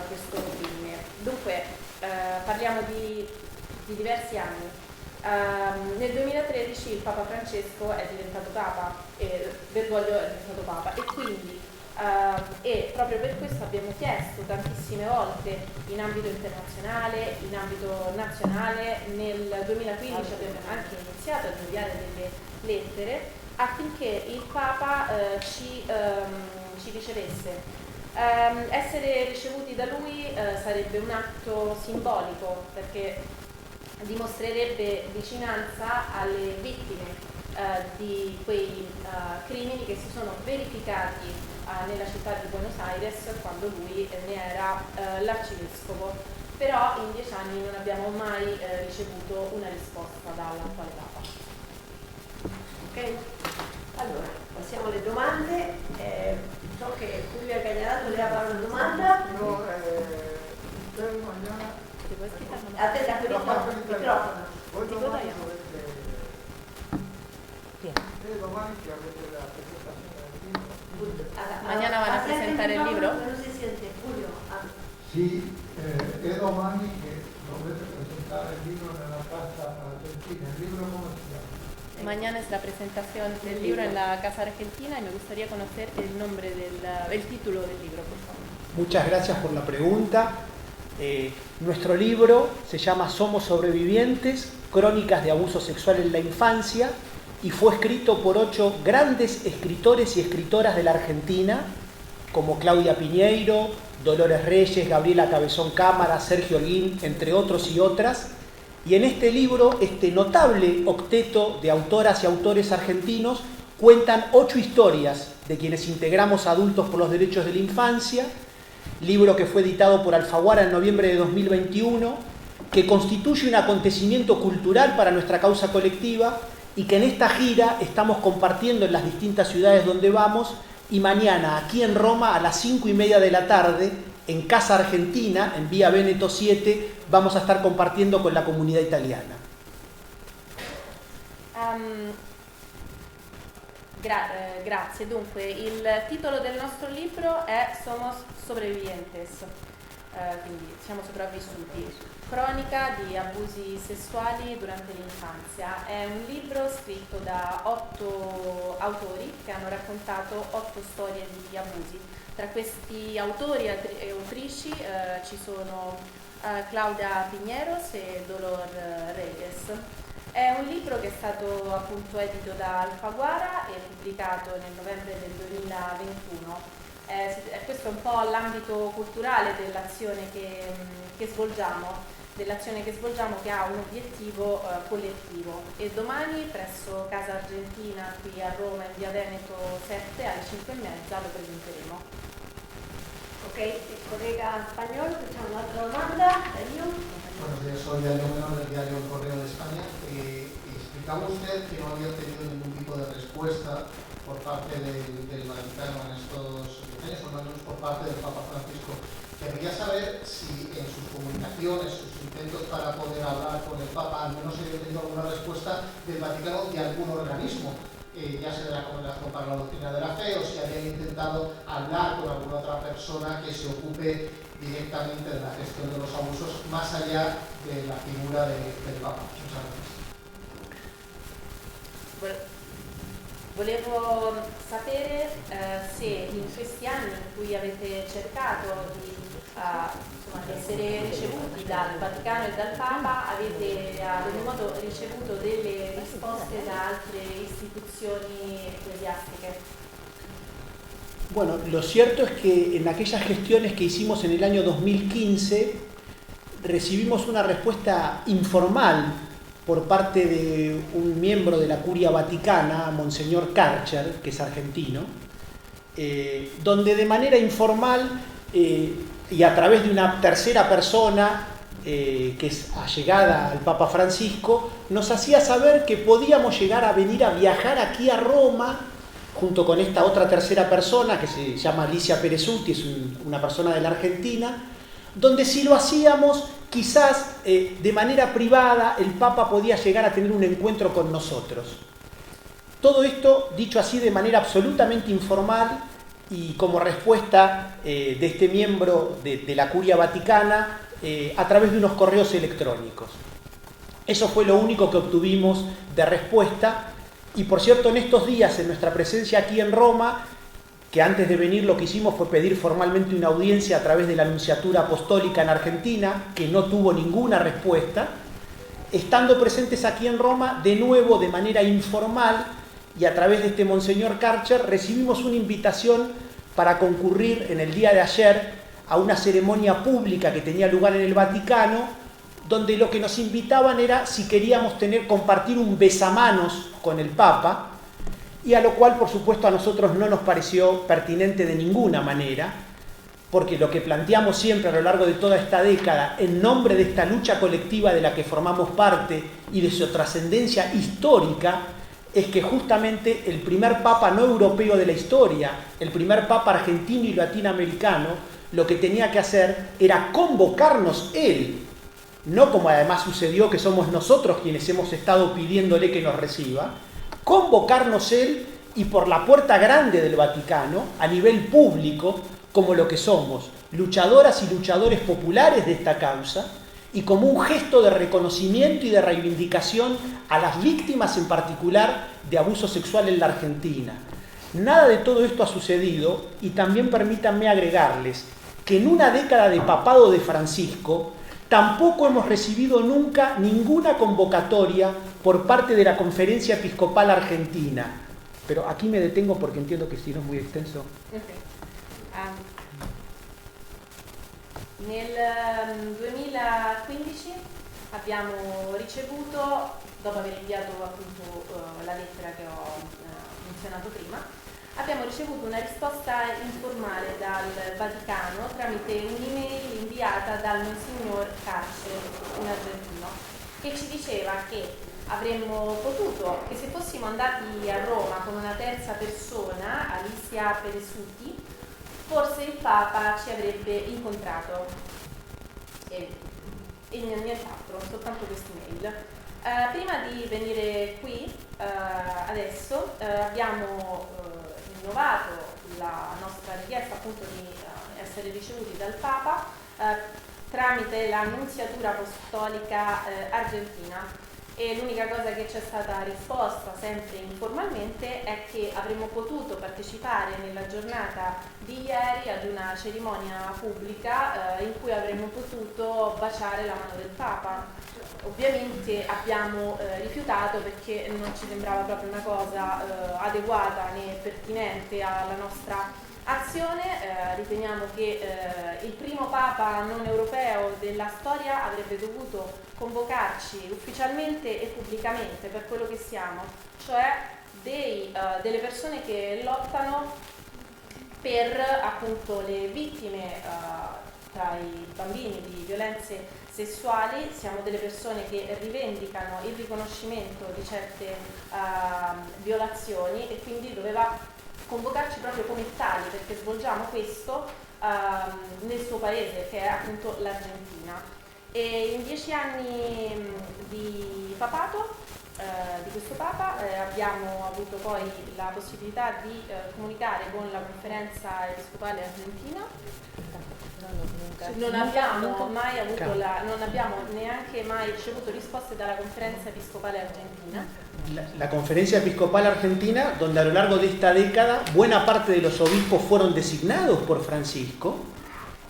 questo crimine. Dunque, parliamo di diversi anni. Nel 2013 il Papa Francesco è diventato Papa, Bergoglio è diventato Papa, e quindi e proprio per questo abbiamo chiesto tantissime volte in ambito internazionale, in ambito nazionale. Nel 2015 abbiamo anche iniziato a inviare delle lettere affinché il Papa ci ricevesse. Essere ricevuti da lui sarebbe un atto simbolico, perché dimostrerebbe vicinanza alle vittime di quei crimini che si sono verificati nella città di Buenos Aires quando lui ne era l'arcivescovo. Però in 10 anni non abbiamo mai ricevuto una risposta dall'attuale Papa. Ok? Allora, passiamo alle domande. So che Giulia Cagnarato voleva fare una domanda. No, Attenta con il microfono. voi domani domani che avete la presentazione del libro. Mañana van a presentar el libro. Non si sente, Julio. Sì, è domani che dovete presentare il libro nella Casa Argentina. Il libro come si chiama? Mañana es la presentación del libro en la Casa Argentina y me gustaría conocer el nombre el título del libro, por favor. Muchas gracias por la pregunta. Nuestro libro se llama Somos Sobrevivientes, Crónicas de Abuso Sexual en la Infancia, y fue escrito por 8 grandes escritores y escritoras de la Argentina, como Claudia Piñeiro, Dolores Reyes, Gabriela Cabezón Cámara, Sergio Holguín, entre otros y otras. Y en este libro, este notable octeto de autoras y autores argentinos cuentan 8 historias de quienes integramos Adultos por los Derechos de la Infancia, libro que fue editado por Alfaguara en noviembre de 2021, que constituye un acontecimiento cultural para nuestra causa colectiva y que en esta gira estamos compartiendo en las distintas ciudades donde vamos, y mañana aquí en Roma a las 5:30 de la tarde, en Casa Argentina, en Vía Veneto 7, vamos a estar compartiendo con la comunidad italiana. Grazie. Dunque, il titolo del nostro libro è Somos Sobrevivientes, quindi siamo sopravvissuti. Cronica di abusi sessuali durante l'infanzia. È un libro scritto da 8 autori che hanno raccontato 8 storie di abusi. Tra questi autori e autrici ci sono Claudia Piñeros e Dolor Reyes. È un libro che è stato appunto edito da Alfaguara e pubblicato nel novembre del 2021. Questo è un po' l'ambito culturale dell'azione che svolgiamo, che ha un obiettivo collettivo, e domani presso Casa Argentina qui a Roma in Via Veneto 7 alle 5:30 lo presenteremo. Ok, collega Spagnolo, facciamo un'altra domanda. Buenos días, soy Darío Menor del diario El Correo de España. Explicaba usted que no había tenido ningún tipo de respuesta por parte del Vaticano en estos años, o al menos por parte del Papa Francisco. Querría saber si en sus comunicaciones, sus intentos para poder hablar con el Papa, al menos había tenido alguna respuesta del Vaticano de algún organismo, ya sea de la Congregación para la Doctrina de la Fe, o si habían intentado hablar con alguna otra persona que se ocupe directamente de la gestión de los abusos, más allá de la figura del Papa. Muchas gracias. Volevo sapere se in questi anni in cui avete cercato di essere ricevuti dal Vaticano e dal Papa avete ad ogni modo ricevuto delle risposte da altre istituzioni ecclesiastiche. Bueno, lo cierto es que en aquellas gestiones que hicimos en el año 2015 recibimos una respuesta informal por parte de un miembro de la Curia Vaticana, Monseñor Karcher, que es argentino, donde de manera informal y a través de una tercera persona que es allegada al Papa Francisco, nos hacía saber que podíamos llegar a venir a viajar aquí a Roma junto con esta otra tercera persona que se llama Alicia Perezuti, es una persona de la Argentina, donde si lo hacíamos, quizás de manera privada, el Papa podía llegar a tener un encuentro con nosotros. Todo esto, dicho así de manera absolutamente informal, y como respuesta de este miembro de la Curia Vaticana a través de unos correos electrónicos. Eso fue lo único que obtuvimos de respuesta. Y por cierto, en estos días, en nuestra presencia aquí en Roma, que antes de venir lo que hicimos fue pedir formalmente una audiencia a través de la Nunciatura Apostólica en Argentina, que no tuvo ninguna respuesta, estando presentes aquí en Roma, de nuevo de manera informal y a través de este Monseñor Karcher, recibimos una invitación para concurrir en el día de ayer a una ceremonia pública que tenía lugar en el Vaticano, donde lo que nos invitaban era si queríamos compartir un besamanos con el Papa, y a lo cual por supuesto a nosotros no nos pareció pertinente de ninguna manera, porque lo que planteamos siempre a lo largo de toda esta década, en nombre de esta lucha colectiva de la que formamos parte y de su trascendencia histórica, es que justamente el primer Papa no europeo de la historia, el primer Papa argentino y latinoamericano, lo que tenía que hacer era convocarnos él, no como además sucedió que somos nosotros quienes hemos estado pidiéndole que nos reciba, convocarnos él y por la puerta grande del Vaticano, a nivel público, como lo que somos, luchadoras y luchadores populares de esta causa, y como un gesto de reconocimiento y de reivindicación a las víctimas en particular de abuso sexual en la Argentina. Nada de todo esto ha sucedido, y también permítanme agregarles que en una década de papado de Francisco tampoco hemos recibido nunca ninguna convocatoria por parte de la Conferencia Episcopal Argentina. Pero aquí me detengo porque entiendo que si no es muy extenso. Okay. Nel 2015 abbiamo ricevuto, dopo aver inviato appunto la lettera che ho menzionato prima, abbiamo ricevuto una risposta informale dal Vaticano tramite un'email inviata dal Monsignor Karcher in Argentina, che ci diceva che avremmo potuto, che se fossimo andati a Roma con una terza persona, Alicia Peresuti, forse il Papa ci avrebbe incontrato e nient'altro, soltanto questa email. Prima di venire qui adesso abbiamo rinnovato la nostra richiesta appunto di essere ricevuti dal Papa tramite la Nunciatura Apostolica Argentina, e l'unica cosa che ci è stata risposta sempre informalmente è che avremmo potuto partecipare nella giornata di ieri ad una cerimonia pubblica in cui avremmo potuto baciare la mano del Papa. Ovviamente abbiamo rifiutato perché non ci sembrava proprio una cosa adeguata né pertinente alla nostra azione. Riteniamo che il primo Papa non europeo della storia avrebbe dovuto convocarci ufficialmente e pubblicamente per quello che siamo, cioè delle persone che lottano per appunto le vittime tra i bambini di violenze sessuali. Siamo delle persone che rivendicano il riconoscimento di certe violazioni, e quindi doveva convocarci proprio come tali, perché svolgiamo questo nel suo paese, che è appunto l'Argentina. E in 10 anni di papato di questo Papa abbiamo avuto poi la possibilità di comunicare con la Conferenza Episcopale Argentina. Non abbiamo mai avuto non abbiamo neanche mai ricevuto risposte dalla Conferencia Episcopal Argentina. La Conferencia Episcopal Argentina, donde a lo largo de esta década buena parte de los obispos fueron designados por Francisco,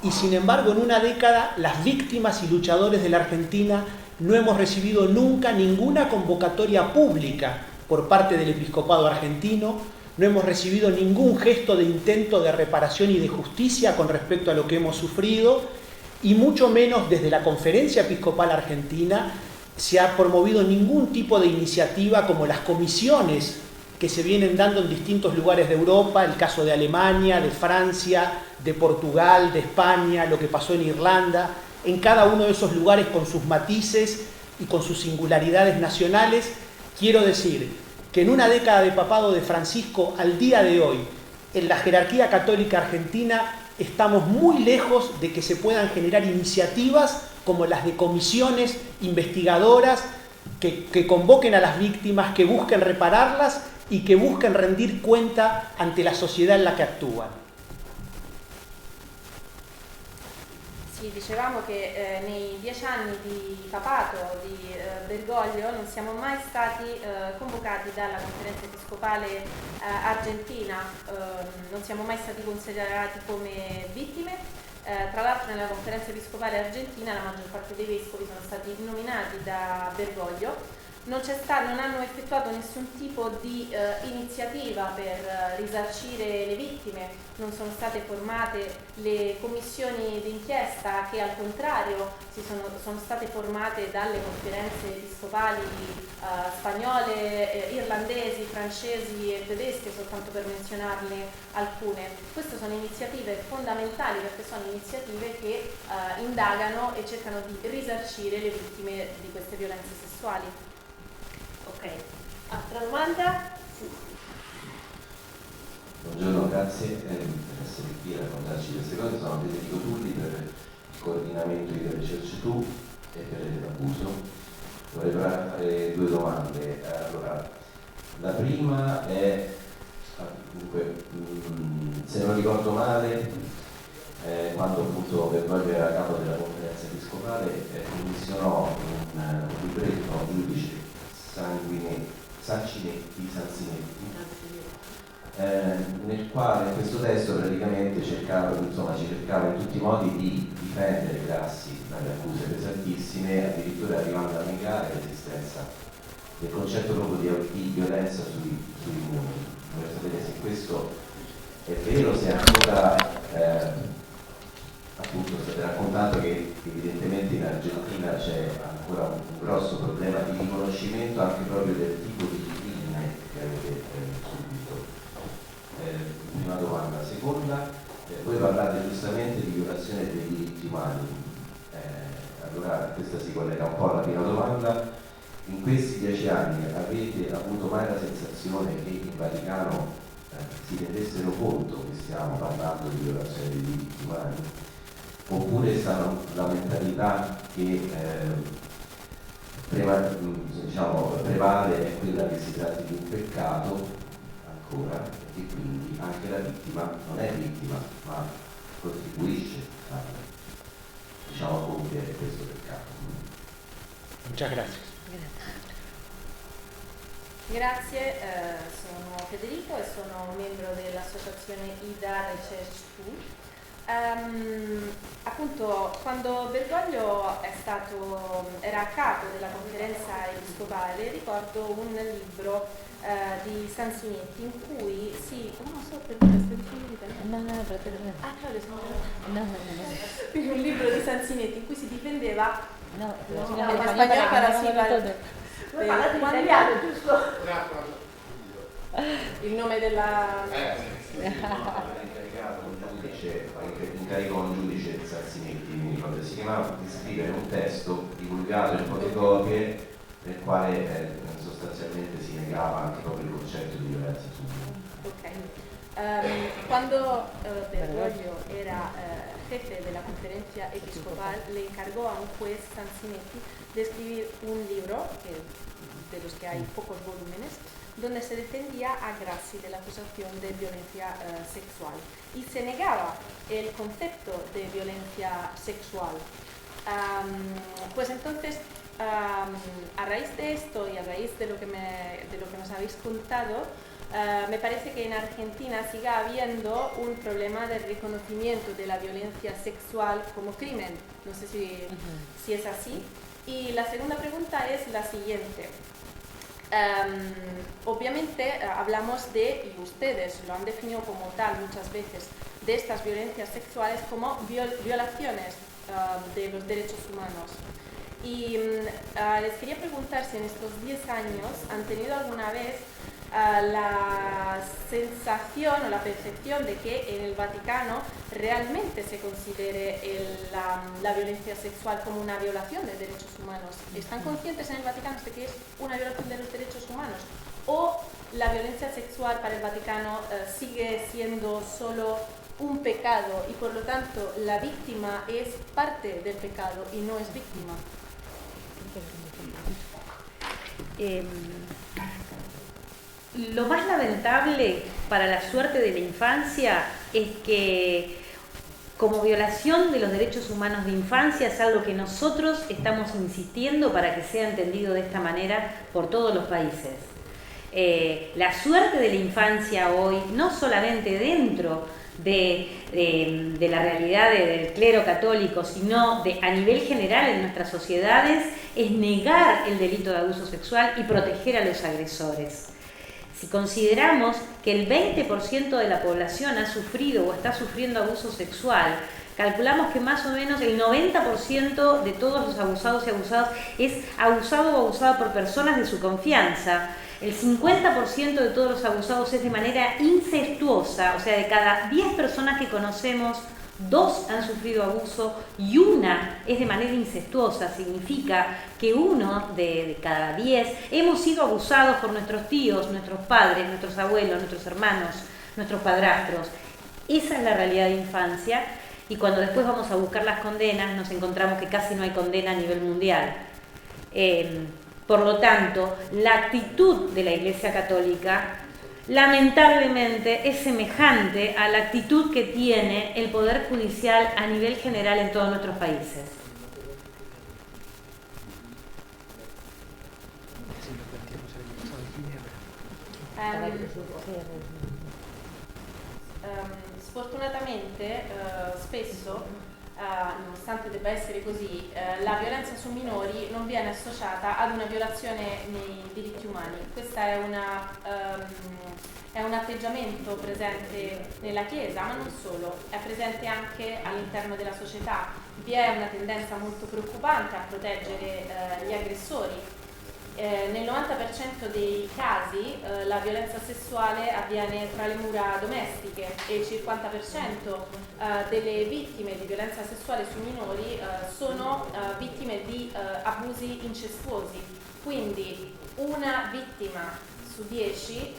y sin embargo en una década las víctimas y luchadores de la Argentina no hemos recibido nunca ninguna convocatoria pública por parte del episcopado argentino, no hemos recibido ningún gesto de intento de reparación y de justicia con respecto a lo que hemos sufrido, y mucho menos desde la Conferencia Episcopal Argentina se ha promovido ningún tipo de iniciativa como las comisiones que se vienen dando en distintos lugares de Europa, el caso de Alemania, de Francia, de Portugal, de España, lo que pasó en Irlanda, en cada uno de esos lugares con sus matices y con sus singularidades nacionales. Quiero decir que en una década de papado de Francisco al día de hoy, en la jerarquía católica argentina, estamos muy lejos de que se puedan generar iniciativas como las de comisiones investigadoras que convoquen a las víctimas, que busquen repararlas y que busquen rendir cuenta ante la sociedad en la que actúan. Ci dicevamo che nei 10 anni di papato di Bergoglio non siamo mai stati convocati dalla conferenza episcopale argentina, non siamo mai stati considerati come vittime. Tra l'altro nella conferenza episcopale argentina la maggior parte dei vescovi sono stati nominati da Bergoglio. Non hanno effettuato nessun tipo di iniziativa per risarcire le vittime, non sono state formate le commissioni d'inchiesta che al contrario sono state formate dalle conferenze episcopali spagnole, irlandesi, francesi e tedesche, soltanto per menzionarne alcune. Queste sono iniziative fondamentali perché sono iniziative che indagano e cercano di risarcire le vittime di queste violenze sessuali. Ok, altra domanda? Sì. Buongiorno, grazie per essere qui a raccontarci queste cose. Sono Federico Tulli per il coordinamento di Research 2 e per l'abuso. Vorrei fare 2 domande. Allora, la prima è, dunque, se non ricordo male, quando appunto Bergoglio era capo della conferenza episcopale, commissionò un libretto a un giudice Sanzinetti, nel quale in questo testo praticamente cercava in tutti i modi di difendere Grassi dalle accuse pesantissime, addirittura arrivando a negare l'esistenza del concetto proprio di violenza sui minori. Vorrei sapere se questo è vero, se ancora appunto state raccontando che evidentemente in Argentina c'è ancora un grosso problema di riconoscimento anche proprio del tipo di crimine che avete subito. Prima domanda. Seconda, voi parlate giustamente di violazione dei diritti umani. Allora questa si collega un po' alla prima domanda. In questi 10 anni avete avuto mai la sensazione che in Vaticano si rendessero conto che stiamo parlando di violazione dei diritti umani? Oppure la mentalità che prevale è quella che si tratti di un peccato ancora e quindi anche la vittima non è vittima ma contribuisce a compiere questo peccato. Muchas gracias. Grazie, sono Federico e sono membro dell'associazione IDA Research 2. Appunto, quando Bergoglio era a capo della conferenza episcopale, ricordo un libro di Sanzinetti in cui un libro di Sanzinetti in cui si difendeva il nome della incaricò un giudice Sanzinetti, mi ricordo, si chiamava di scrivere un testo divulgato in poche copie nel quale sostanzialmente si negava anche proprio il concetto di violenza subdominale. Quando Bergoglio era jefe della conferencia episcopal, le encargó a un juez Sanzinetti de escribir un libro, de los que hay pocos volúmenes, donde se defendía a Grassi de la acusación de violencia sexual y se negaba el concepto de violencia sexual. Pues entonces, a raíz de esto y a raíz de lo que nos habéis contado, me parece que en Argentina siga habiendo un problema de reconocimiento de la violencia sexual como crimen. No sé si es así. Y la segunda pregunta es la siguiente. Obviamente hablamos de, y ustedes lo han definido como tal muchas veces, de estas violencias sexuales como violaciones de los derechos humanos. Y les quería preguntar si en estos 10 años han tenido alguna vez la sensación o la percepción de que en el Vaticano realmente se considere la violencia sexual como una violación de derechos humanos. ¿Están conscientes en el Vaticano de que es una violación de los derechos humanos? ¿O la violencia sexual para el Vaticano sigue siendo solo un pecado y por lo tanto la víctima es parte del pecado y no es víctima? Lo más lamentable para la suerte de la infancia es que como violación de los derechos humanos de infancia, es algo que nosotros estamos insistiendo para que sea entendido de esta manera por todos los países. La suerte de la infancia hoy, no solamente dentro de la realidad del clero católico, sino a nivel general en nuestras sociedades, es negar el delito de abuso sexual y proteger a los agresores. Si consideramos que el 20% de la población ha sufrido o está sufriendo abuso sexual, calculamos que más o menos el 90% de todos los abusados y abusadas es abusado o abusada por personas de su confianza. El 50% de todos los abusados es de manera incestuosa, o sea, de cada 10 personas que conocemos, 2 han sufrido abuso y 1 es de manera incestuosa. Significa que 1 de cada 10 hemos sido abusados por nuestros tíos, nuestros padres, nuestros abuelos, nuestros hermanos, nuestros padrastros. Esa es la realidad de infancia, y cuando después vamos a buscar las condenas nos encontramos que casi no hay condena a nivel mundial. Por lo tanto, la actitud de la Iglesia Católica lamentablemente es semejante a la actitud que tiene el Poder Judicial a nivel general en todos nuestros países. Sfortunatamente spesso, nonostante debba essere così, la violenza su minori non viene associata ad una violazione nei diritti umani. Questo è un atteggiamento presente nella Chiesa, ma non solo, è presente anche all'interno della società. Vi è una tendenza molto preoccupante a proteggere gli aggressori. Nel 90% dei casi la violenza sessuale avviene tra le mura domestiche e il 50% delle vittime di violenza sessuale su minori sono vittime di abusi incestuosi. Quindi una vittima su 10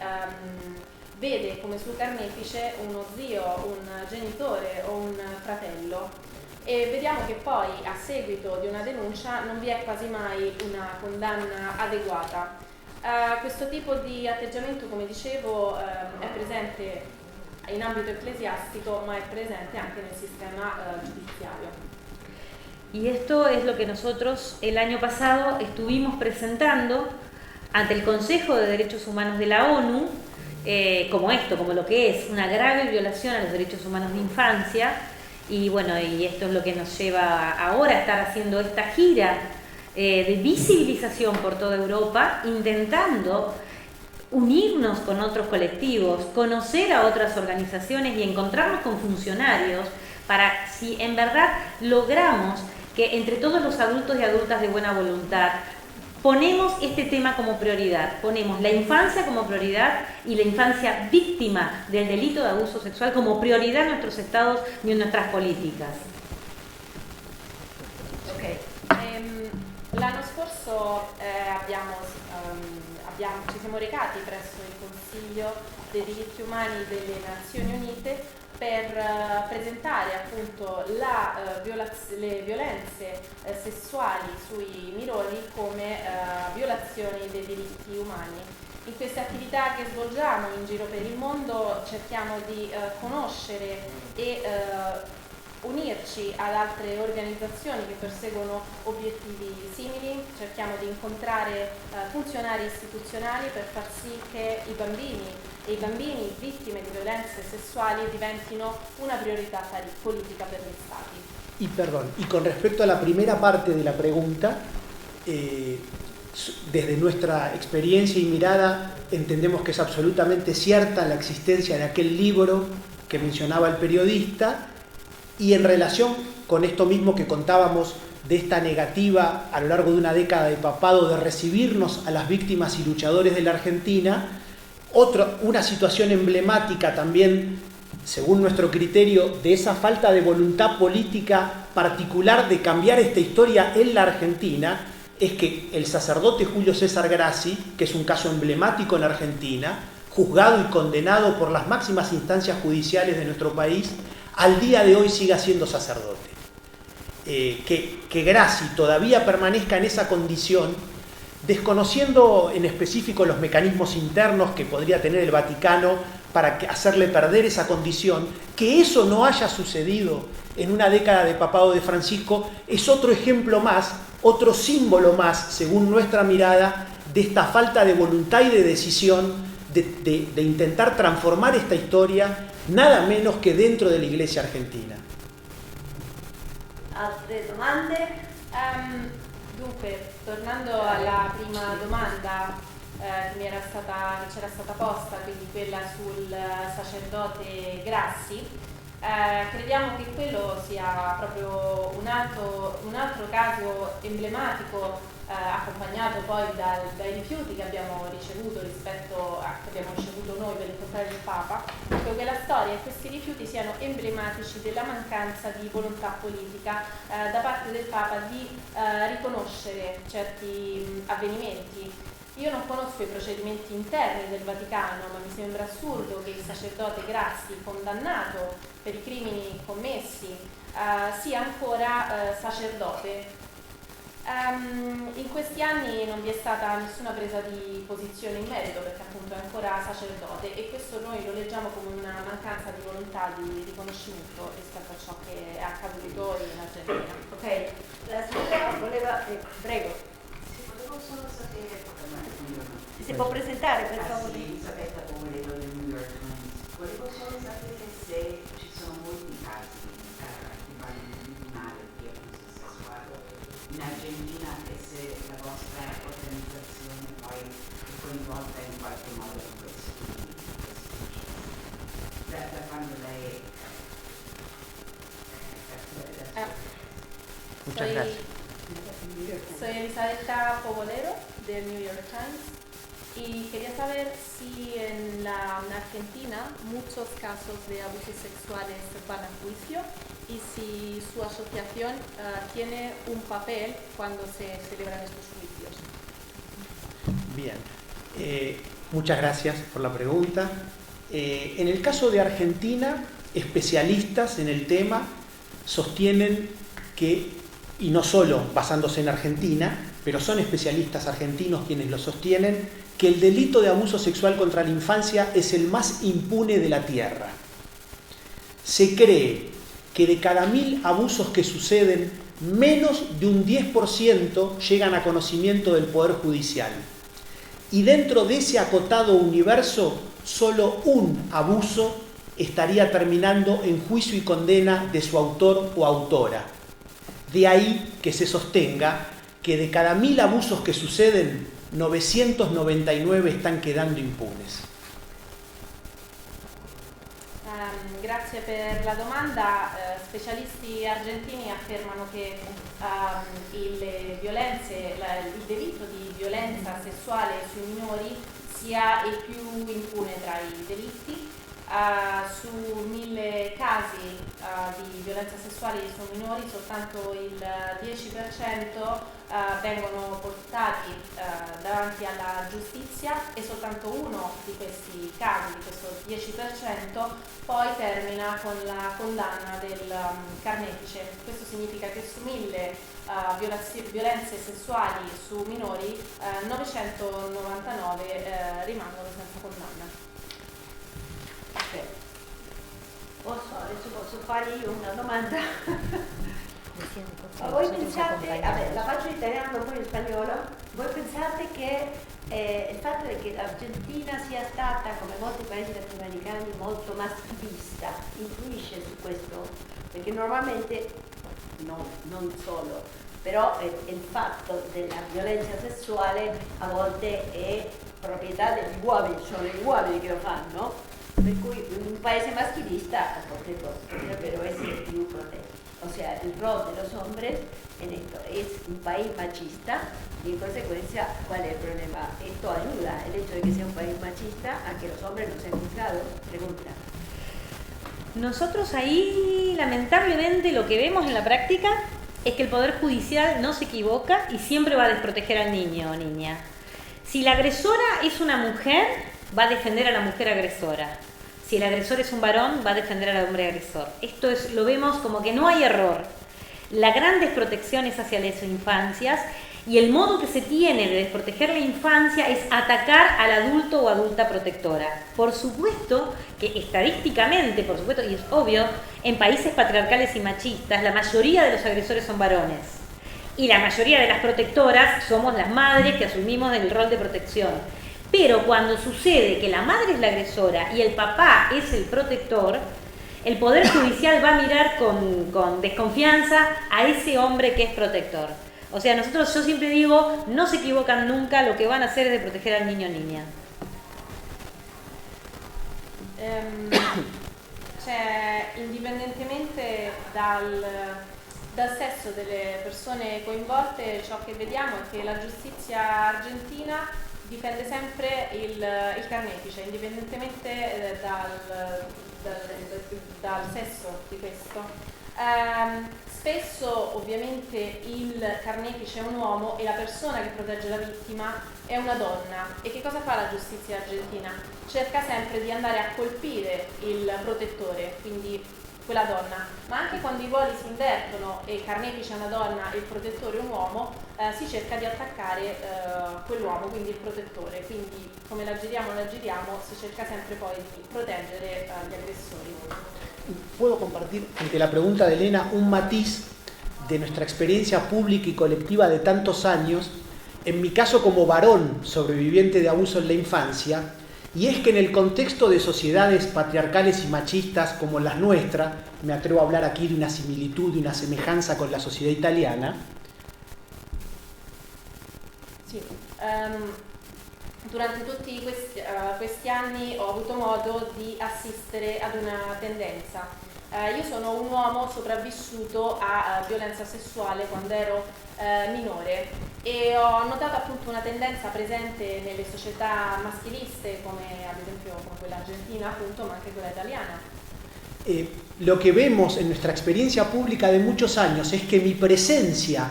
vede come suo carnefice uno zio, un genitore o un fratello. E vediamo che poi a seguito di una denuncia non vi è quasi mai una condanna adeguata. Questo tipo di atteggiamento, come dicevo, è presente in ambito ecclesiastico, ma è presente anche nel sistema giudiziario. Y esto es lo que nosotros el año pasado estuvimos presentando ante el Consejo de Derechos Humanos de la ONU, como lo que es una grave violación a los derechos humanos de infancia. Y bueno, y esto es lo que nos lleva ahora a estar haciendo esta gira de visibilización por toda Europa, intentando unirnos con otros colectivos, conocer a otras organizaciones y encontrarnos con funcionarios para, si en verdad logramos que entre todos los adultos y adultas de buena voluntad ponemos este tema como prioridad, ponemos la infancia como prioridad y la infancia víctima del delito de abuso sexual como prioridad en nuestros estados y en nuestras políticas. Ok, l'anno scorso ci siamo recati presso il Consiglio dei diritti umani delle Nazioni Unite per presentare appunto le violenze sessuali sui minori come violazioni dei diritti umani. In queste attività che svolgiamo in giro per il mondo cerchiamo di conoscere e unirci ad altre organizzazioni che perseguono obiettivi simili, cerchiamo di incontrare funzionari istituzionali per far sì che i bambini vittime di violenze sessuali diventino una priorità politica per gli Stati. Y con respecto a la primera parte de la pregunta, desde nuestra experiencia y mirada entendemos que es absolutamente cierta la existencia de aquel libro que mencionaba el periodista, y en relación con esto mismo que contábamos de esta negativa a lo largo de una década de papado de recibirnos a las víctimas y luchadores de la Argentina, una situación emblemática también, según nuestro criterio, de esa falta de voluntad política particular de cambiar esta historia en la Argentina, es que el sacerdote Julio César Grassi, que es un caso emblemático en Argentina, juzgado y condenado por las máximas instancias judiciales de nuestro país, al día de hoy siga siendo sacerdote. Que Grassi todavía permanezca en esa condición, desconociendo en específico los mecanismos internos que podría tener el Vaticano para hacerle perder esa condición. Que eso no haya sucedido en una década de papado de Francisco es otro ejemplo más, otro símbolo más, según nuestra mirada, de esta falta de voluntad y de decisión de intentar transformar esta historia, nada menos che dentro della Iglesia argentina. Altre domande? Dunque, tornando alla prima domanda che c'era stata posta, quindi quella sul sacerdote Grassi, crediamo che quello sia proprio un altro caso emblematico, accompagnato poi dai rifiuti che abbiamo ricevuto noi per incontrare il Papa. Credo che la storia e questi rifiuti siano emblematici della mancanza di volontà politica da parte del Papa di riconoscere certi avvenimenti. Io non conosco i procedimenti interni del Vaticano, ma mi sembra assurdo che il sacerdote Grassi, condannato per i crimini commessi, sia ancora sacerdote. In questi anni non vi è stata nessuna presa di posizione in merito, perché appunto è ancora sacerdote, e questo noi lo leggiamo come una mancanza di volontà di riconoscimento rispetto a ciò che è accaduto in Argentina. Ok, la signora voleva... prego. Volevo solo sapere, Si può presentare per favore? Elisabetta Pomerello del New York Times. Volevo solo sapere se ci sono molti casi che vanno in tribunale di abuso sessuale in Argentina e se la vostra organizzazione poi è coinvolta in qualche modo in questi da quando lei Muchas gracias. Soy Elisabetta Pobolero del New York Times y quería saber si en Argentina muchos casos de abusos sexuales van a juicio y si su asociación tiene un papel cuando se celebran estos juicios. Bien, muchas gracias por la pregunta. En el caso de Argentina, especialistas en el tema sostienen que, y no solo basándose en Argentina, pero son especialistas argentinos quienes lo sostienen, que el delito de abuso sexual contra la infancia es el más impune de la tierra. Se cree que de cada 1000 abusos que suceden, menos de un 10% llegan a conocimiento del Poder Judicial. Y dentro de ese acotado universo, solo un abuso estaría terminando en juicio y condena de su autor o autora. De ahí que se sostenga que de cada 1000 abusos que suceden, 999 están quedando impunes. Grazie per la domanda. Specialisti argentini affermano che il delitto di violenza sessuale sui minori sia il più impune tra i delitti. Su 1000 casi di violenza sessuale su minori soltanto il 10% vengono portati davanti alla giustizia e soltanto uno di questi casi, di questo 10%, poi termina con la condanna del carnefice. Questo significa che su 1000 violenze sessuali su minori 999 rimangono senza condanna. Adesso posso fare io una domanda? Ma voi pensate, la faccio in italiano, poi in spagnolo, voi pensate che il fatto che l'Argentina sia stata, come molti paesi latinoamericani, molto maschilista, influisce su questo? Perché normalmente, non solo, però il fatto della violenza sessuale a volte è proprietà degli uomini, sono gli uomini che lo fanno. Per cui un paese maschilista potrebbero essere più protetti. O sea, el rol de los hombres en esto es un país machista y en consecuencia, ¿cuál es el problema? Esto ayuda, el hecho de que sea un país machista, a que los hombres no sean juzgados. Pregunta. Nosotros ahí, lamentablemente, lo que vemos en la práctica es que el Poder Judicial no se equivoca y siempre va a desproteger al niño o niña. Si la agresora es una mujer, va a defender a la mujer agresora. Si el agresor es un varón, va a defender al hombre agresor. Esto lo vemos como que no hay error. La gran desprotección es hacia las infancias Y el modo que se tiene de desproteger la infancia es atacar al adulto o adulta protectora. Por supuesto que estadísticamente, por supuesto, y es obvio, en países patriarcales y machistas, la mayoría de los agresores son varones. Y la mayoría de las protectoras somos las madres que asumimos el rol de protección. Pero cuando sucede que la madre es la agresora y el papá es el protector, el Poder Judicial va a mirar con desconfianza a ese hombre que es protector. O sea, yo siempre digo, no se equivocan nunca, lo que van a hacer es de proteger al niño o niña. Cioè, indipendentemente dal sesso delle persone coinvolte, ciò che vediamo è che la giustizia argentina difende sempre il carnefice, indipendentemente dal sesso di questo. Spesso ovviamente il carnefice è un uomo e la persona che protegge la vittima è una donna. E che cosa fa la giustizia argentina? Cerca sempre di andare a colpire il protettore, quindi quella donna, ma anche quando i ruoli si invertono e il carnefice è una donna e il protettore è un uomo, si cerca di attaccare quell'uomo, quindi il protettore. Quindi come la giriamo o la giriamo, si cerca sempre poi di proteggere gli aggressori. ¿Puedo compartir ante la pregunta de Elena un matiz de nuestra experiencia pública y colectiva de tantos años, en mi caso como varón sobreviviente de abuso en la infancia? Y es que en el contexto de sociedades patriarcales y machistas como las nuestras, me atrevo a hablar aquí de una similitud, de una semejanza con la sociedad italiana. Sì, durante tutti questi anni ho avuto modo di assistere ad una tendenza. Io sono un uomo sopravvissuto a violenza sessuale quando ero minore e ho notato appunto una tendenza presente nelle società maschiliste come ad esempio come quella argentina appunto, ma anche quella italiana. Lo que vemos en nuestra experiencia pública de muchos años es que mi presencia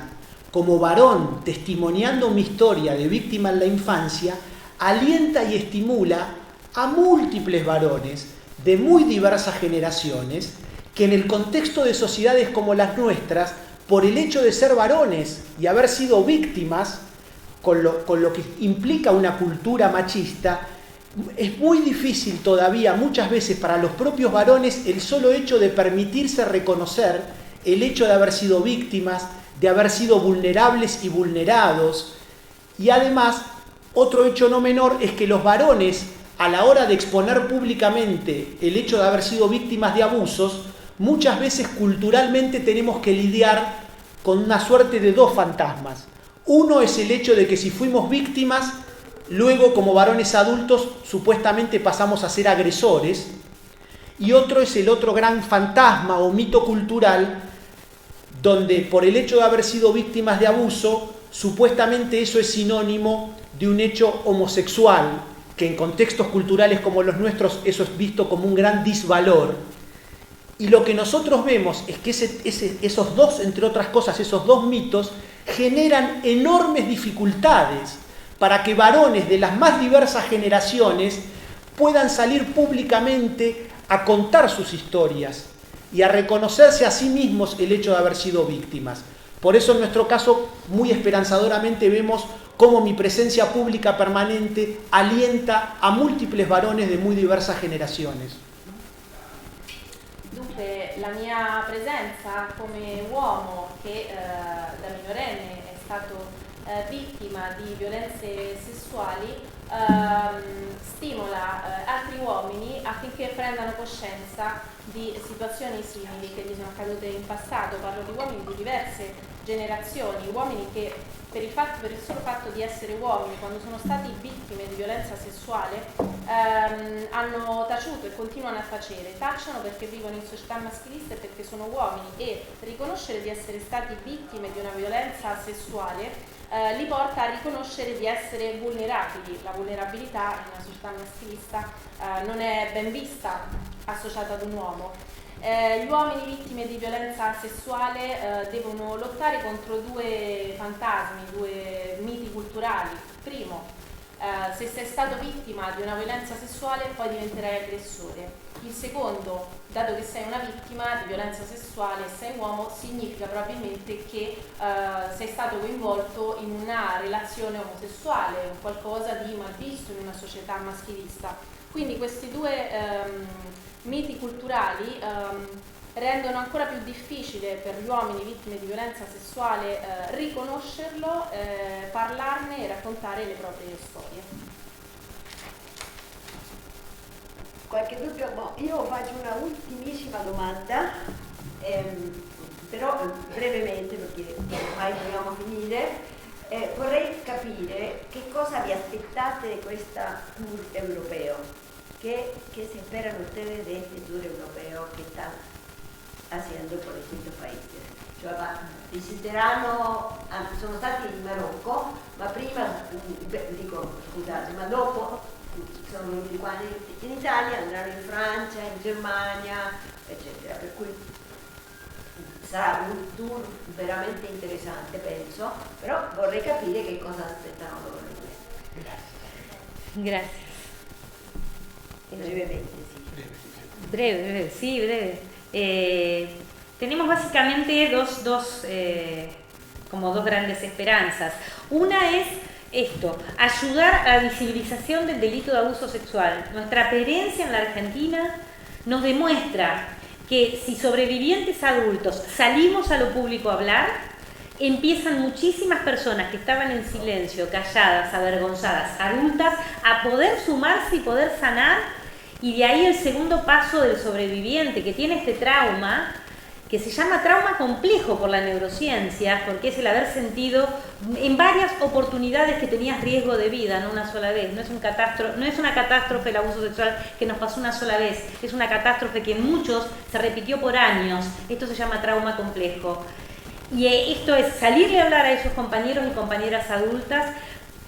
como varón testimoniando mi historia de víctima en la infancia alienta y estimula a múltiples varones de muy diversas generaciones que en el contexto de sociedades como las nuestras, por el hecho de ser varones y haber sido víctimas, con lo que implica una cultura machista, es muy difícil todavía muchas veces para los propios varones el solo hecho de permitirse reconocer el hecho de haber sido víctimas, de haber sido vulnerables y vulnerados. Y además, otro hecho no menor es que los varones, a la hora de exponer públicamente el hecho de haber sido víctimas de abusos, muchas veces culturalmente tenemos que lidiar con una suerte de dos fantasmas. Uno es el hecho de que si fuimos víctimas, luego como varones adultos supuestamente pasamos a ser agresores. Y otro es el otro gran fantasma o mito cultural, donde por el hecho de haber sido víctimas de abuso, supuestamente eso es sinónimo de un hecho homosexual, que en contextos culturales como los nuestros eso es visto como un gran disvalor. Y lo que nosotros vemos es que esos dos, entre otras cosas, esos dos mitos generan enormes dificultades para que varones de las más diversas generaciones puedan salir públicamente a contar sus historias y a reconocerse a sí mismos el hecho de haber sido víctimas. Por eso en nuestro caso, muy esperanzadoramente vemos cómo mi presencia pública permanente alienta a múltiples varones de muy diversas generaciones. Dunque, la mia presenza come uomo che da minorenne è stato vittima di violenze sessuali stimola altri uomini affinché prendano coscienza di situazioni simili che gli sono accadute in passato. Parlo di uomini di diverse generazioni, uomini che per il solo fatto di essere uomini, quando sono stati vittime di violenza sessuale, hanno taciuto e continuano a tacere. Tacciono perché vivono in società maschiliste e perché sono uomini, e riconoscere di essere stati vittime di una violenza sessuale li porta a riconoscere di essere vulnerabili. La vulnerabilità in una società maschilista non è ben vista associata ad un uomo. Gli uomini vittime di violenza sessuale devono lottare contro due fantasmi, due miti culturali. Primo, se sei stato vittima di una violenza sessuale poi diventerai aggressore. Il secondo, dato che sei una vittima di violenza sessuale e sei uomo, significa probabilmente che sei stato coinvolto in una relazione omosessuale, un qualcosa di malvisto in una società maschilista. Quindi questi due miti culturali rendono ancora più difficile per gli uomini vittime di violenza sessuale riconoscerlo, parlarne e raccontare le proprie storie. Qualche dubbio? Io faccio una ultimissima domanda, però brevemente perché ormai dobbiamo finire. Vorrei capire che cosa vi aspettate di questo tour europeo, che se esperan ustedes de este tour europeo que están haciendo por distintos países. Cioè, visiteranno, sono stati in Marocco, ma prima, dico scusate, ma dopo sono venuti qua in Italia, andranno in Francia, in Germania, eccetera, per cui sarà un tour veramente interessante, penso, però vorrei capire che cosa aspettano loro di questo. Gracias. Brevemente, sì. Breve, sí, breve. Tenemos básicamente como dos grandes esperanzas. Una es esto, ayudar a la visibilización del delito de abuso sexual. Nuestra experiencia en la Argentina nos demuestra que si sobrevivientes adultos salimos a lo público a hablar, empiezan muchísimas personas que estaban en silencio, calladas, avergonzadas, adultas, a poder sumarse y poder sanar, y de ahí el segundo paso del sobreviviente que tiene este trauma, que se llama trauma complejo por la neurociencia, porque es el haber sentido en varias oportunidades que tenías riesgo de vida, no una sola vez. No es una catástrofe el abuso sexual que nos pasó una sola vez, es una catástrofe que en muchos se repitió por años. Esto se llama trauma complejo. Y esto es salirle a hablar a esos compañeros y compañeras adultas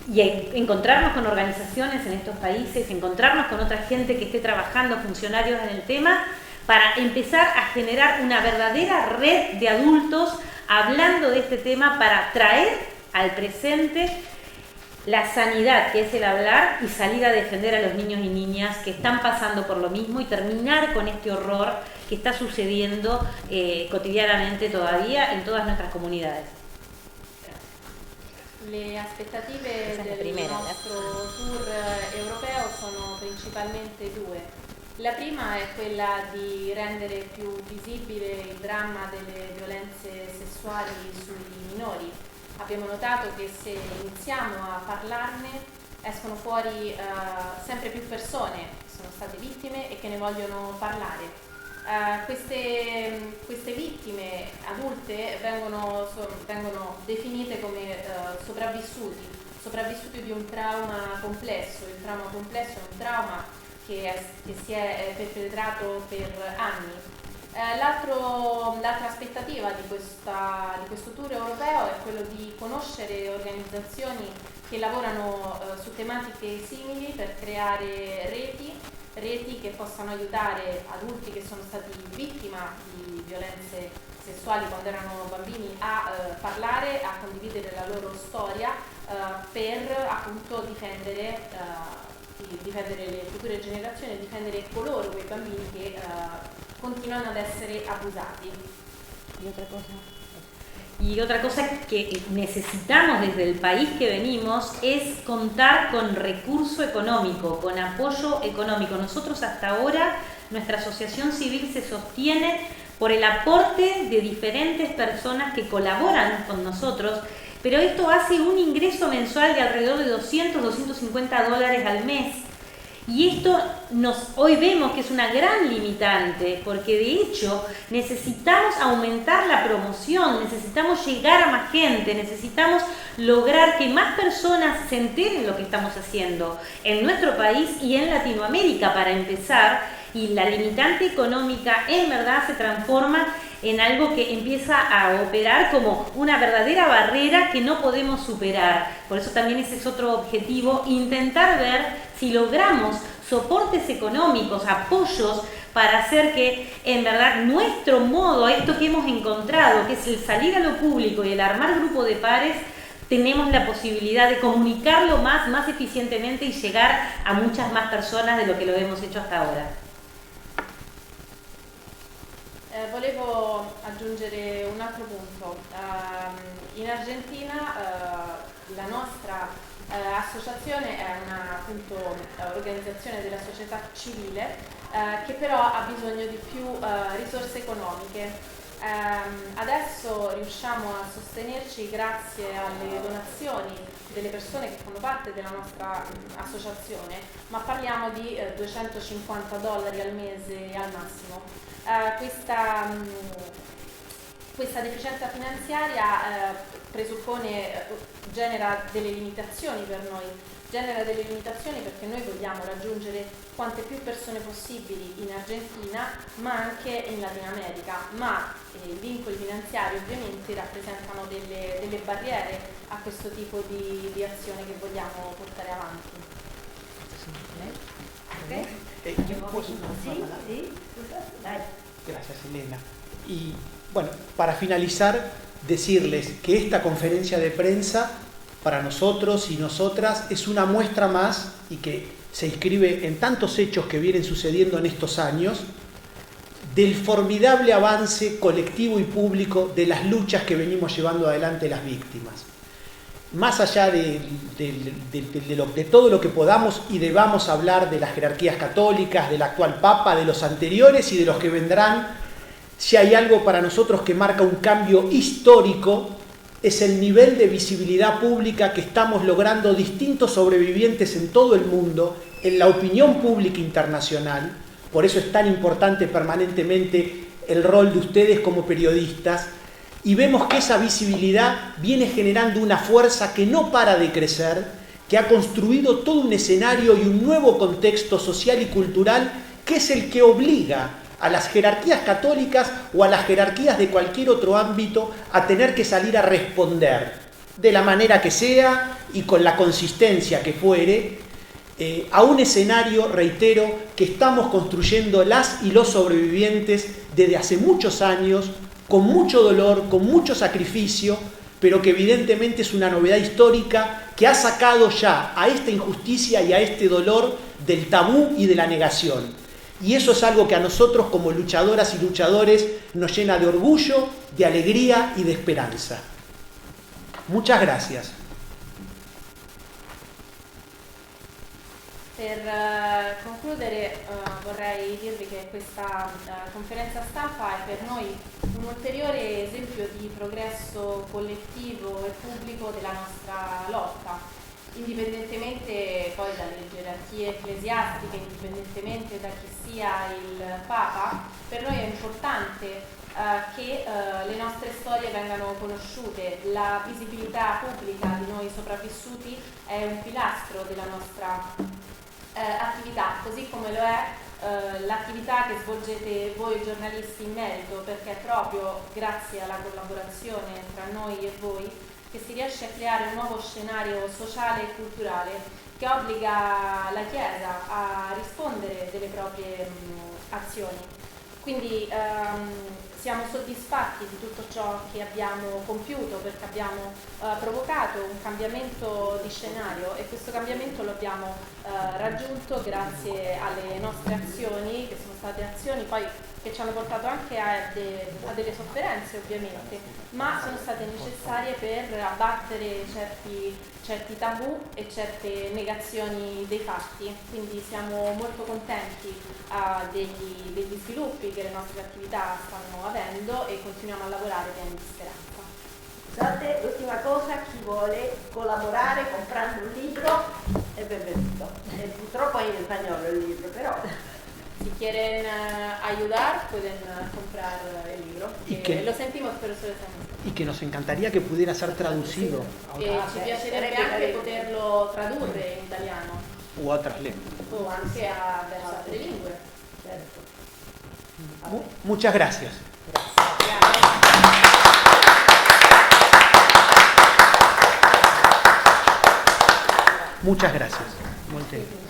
y encontrarnos con organizaciones en estos países, encontrarnos con otra gente que esté trabajando, funcionarios en el tema, para empezar a generar una verdadera red de adultos hablando de este tema para traer al presente la sanidad, que es el hablar, y salir a defender a los niños y niñas que están pasando por lo mismo y terminar con este horror que está sucediendo cotidianamente todavía en todas nuestras comunidades. Le aspettative del nostro tour europeo sono principalmente due. La prima è quella di rendere più visibile il dramma delle violenze sessuali sui minori. Abbiamo notato che se iniziamo a parlarne escono fuori sempre più persone che sono state vittime e che ne vogliono parlare. Queste vittime adulte vengono definite come sopravvissuti di un trauma complesso. Il trauma complesso è un trauma che si è perpetrato per anni. L'altra aspettativa di questo tour europeo è quello di conoscere organizzazioni che lavorano su tematiche simili per creare reti che possano aiutare adulti che sono stati vittima di violenze sessuali quando erano bambini a parlare, a condividere la loro storia per appunto difendere le future generazioni e difendere coloro, quei bambini che continuano ad essere abusati. Y otra cosa que necesitamos desde el país que venimos es contar con recurso económico, con apoyo económico. Nosotros hasta ahora, nuestra asociación civil se sostiene por el aporte de diferentes personas que colaboran con nosotros, pero esto hace un ingreso mensual de alrededor de $200-250 al mes. Y esto hoy vemos que es una gran limitante, porque de hecho necesitamos aumentar la promoción, necesitamos llegar a más gente, necesitamos lograr que más personas se enteren lo que estamos haciendo en nuestro país y en Latinoamérica para empezar, y la limitante económica en verdad se transforma en algo que empieza a operar como una verdadera barrera que no podemos superar. Por eso también ese es otro objetivo, intentar ver si logramos soportes económicos, apoyos para hacer que en verdad nuestro modo, esto que hemos encontrado, que es el salir a lo público y el armar grupo de pares, tenemos la posibilidad de comunicarlo más eficientemente y llegar a muchas más personas de lo que lo hemos hecho hasta ahora. Volevo aggiungere un altro punto. In Argentina la nostra associazione è una organizzazione della società civile che però ha bisogno di più risorse economiche. Adesso riusciamo a sostenerci grazie alle donazioni delle persone che fanno parte della nostra associazione, ma parliamo di $250 al mese al massimo. Questa deficienza finanziaria genera delle limitazioni per noi, perché noi vogliamo raggiungere quante più persone possibili in Argentina, ma anche in Latino America, ma i vincoli finanziari ovviamente rappresentano delle barriere a questo tipo di azione che vogliamo portare avanti. Gracias, Elena. Y bueno, para finalizar, decirles que esta conferencia de prensa para nosotros y nosotras es una muestra más y que se inscribe en tantos hechos que vienen sucediendo en estos años del formidable avance colectivo y público de las luchas que venimos llevando adelante las víctimas. Más allá de todo lo que podamos y debamos hablar de las jerarquías católicas, del actual Papa, de los anteriores y de los que vendrán, si hay algo para nosotros que marca un cambio histórico, es el nivel de visibilidad pública que estamos logrando distintos sobrevivientes en todo el mundo, en la opinión pública internacional. Por eso es tan importante permanentemente el rol de ustedes como periodistas. Y vemos que esa visibilidad viene generando una fuerza que no para de crecer, que ha construido todo un escenario y un nuevo contexto social y cultural que es el que obliga a las jerarquías católicas o a las jerarquías de cualquier otro ámbito a tener que salir a responder de la manera que sea y con la consistencia que fuere a un escenario, reitero, que estamos construyendo las y los sobrevivientes desde hace muchos años, con mucho dolor, con mucho sacrificio, pero que evidentemente es una novedad histórica que ha sacado ya a esta injusticia y a este dolor del tabú y de la negación. Y eso es algo que a nosotros como luchadoras y luchadores nos llena de orgullo, de alegría y de esperanza. Muchas gracias. Per concludere vorrei dirvi che questa conferenza stampa è per noi un ulteriore esempio di progresso collettivo e pubblico della nostra lotta, indipendentemente poi dalle gerarchie ecclesiastiche, indipendentemente da chi sia il Papa. Per noi è importante che le nostre storie vengano conosciute. La visibilità pubblica di noi sopravvissuti è un pilastro della nostra attività, così come lo è l'attività che svolgete voi giornalisti in merito, perché è proprio grazie alla collaborazione tra noi e voi che si riesce a creare un nuovo scenario sociale e culturale che obbliga la Chiesa a rispondere delle proprie azioni. Quindi siamo soddisfatti di tutto ciò che abbiamo compiuto, perché abbiamo provocato un cambiamento di scenario e questo cambiamento lo abbiamo raggiunto grazie alle nostre azioni, che sono state azioni poi che ci hanno portato anche a delle sofferenze ovviamente, ma sono state necessarie per abbattere certi tabù e certe negazioni dei fatti. Quindi siamo molto contenti degli sviluppi che le nostre attività stanno avendo e continuiamo a lavorare pieni di speranza. Scusate, l'ultima cosa, chi vuole collaborare comprando un libro è benvenuto. Purtroppo è in spagnolo il libro, però... Si quieren ayudar, pueden comprar el libro. Lo sentimos, pero solo y que nos encantaría que pudiera ser traducido ci piacerebbe anche poterlo tradurre in italiano u otras lenguas. o anche verso altre lingue. Certo. Muchas gracias. Muchas gracias. Molto.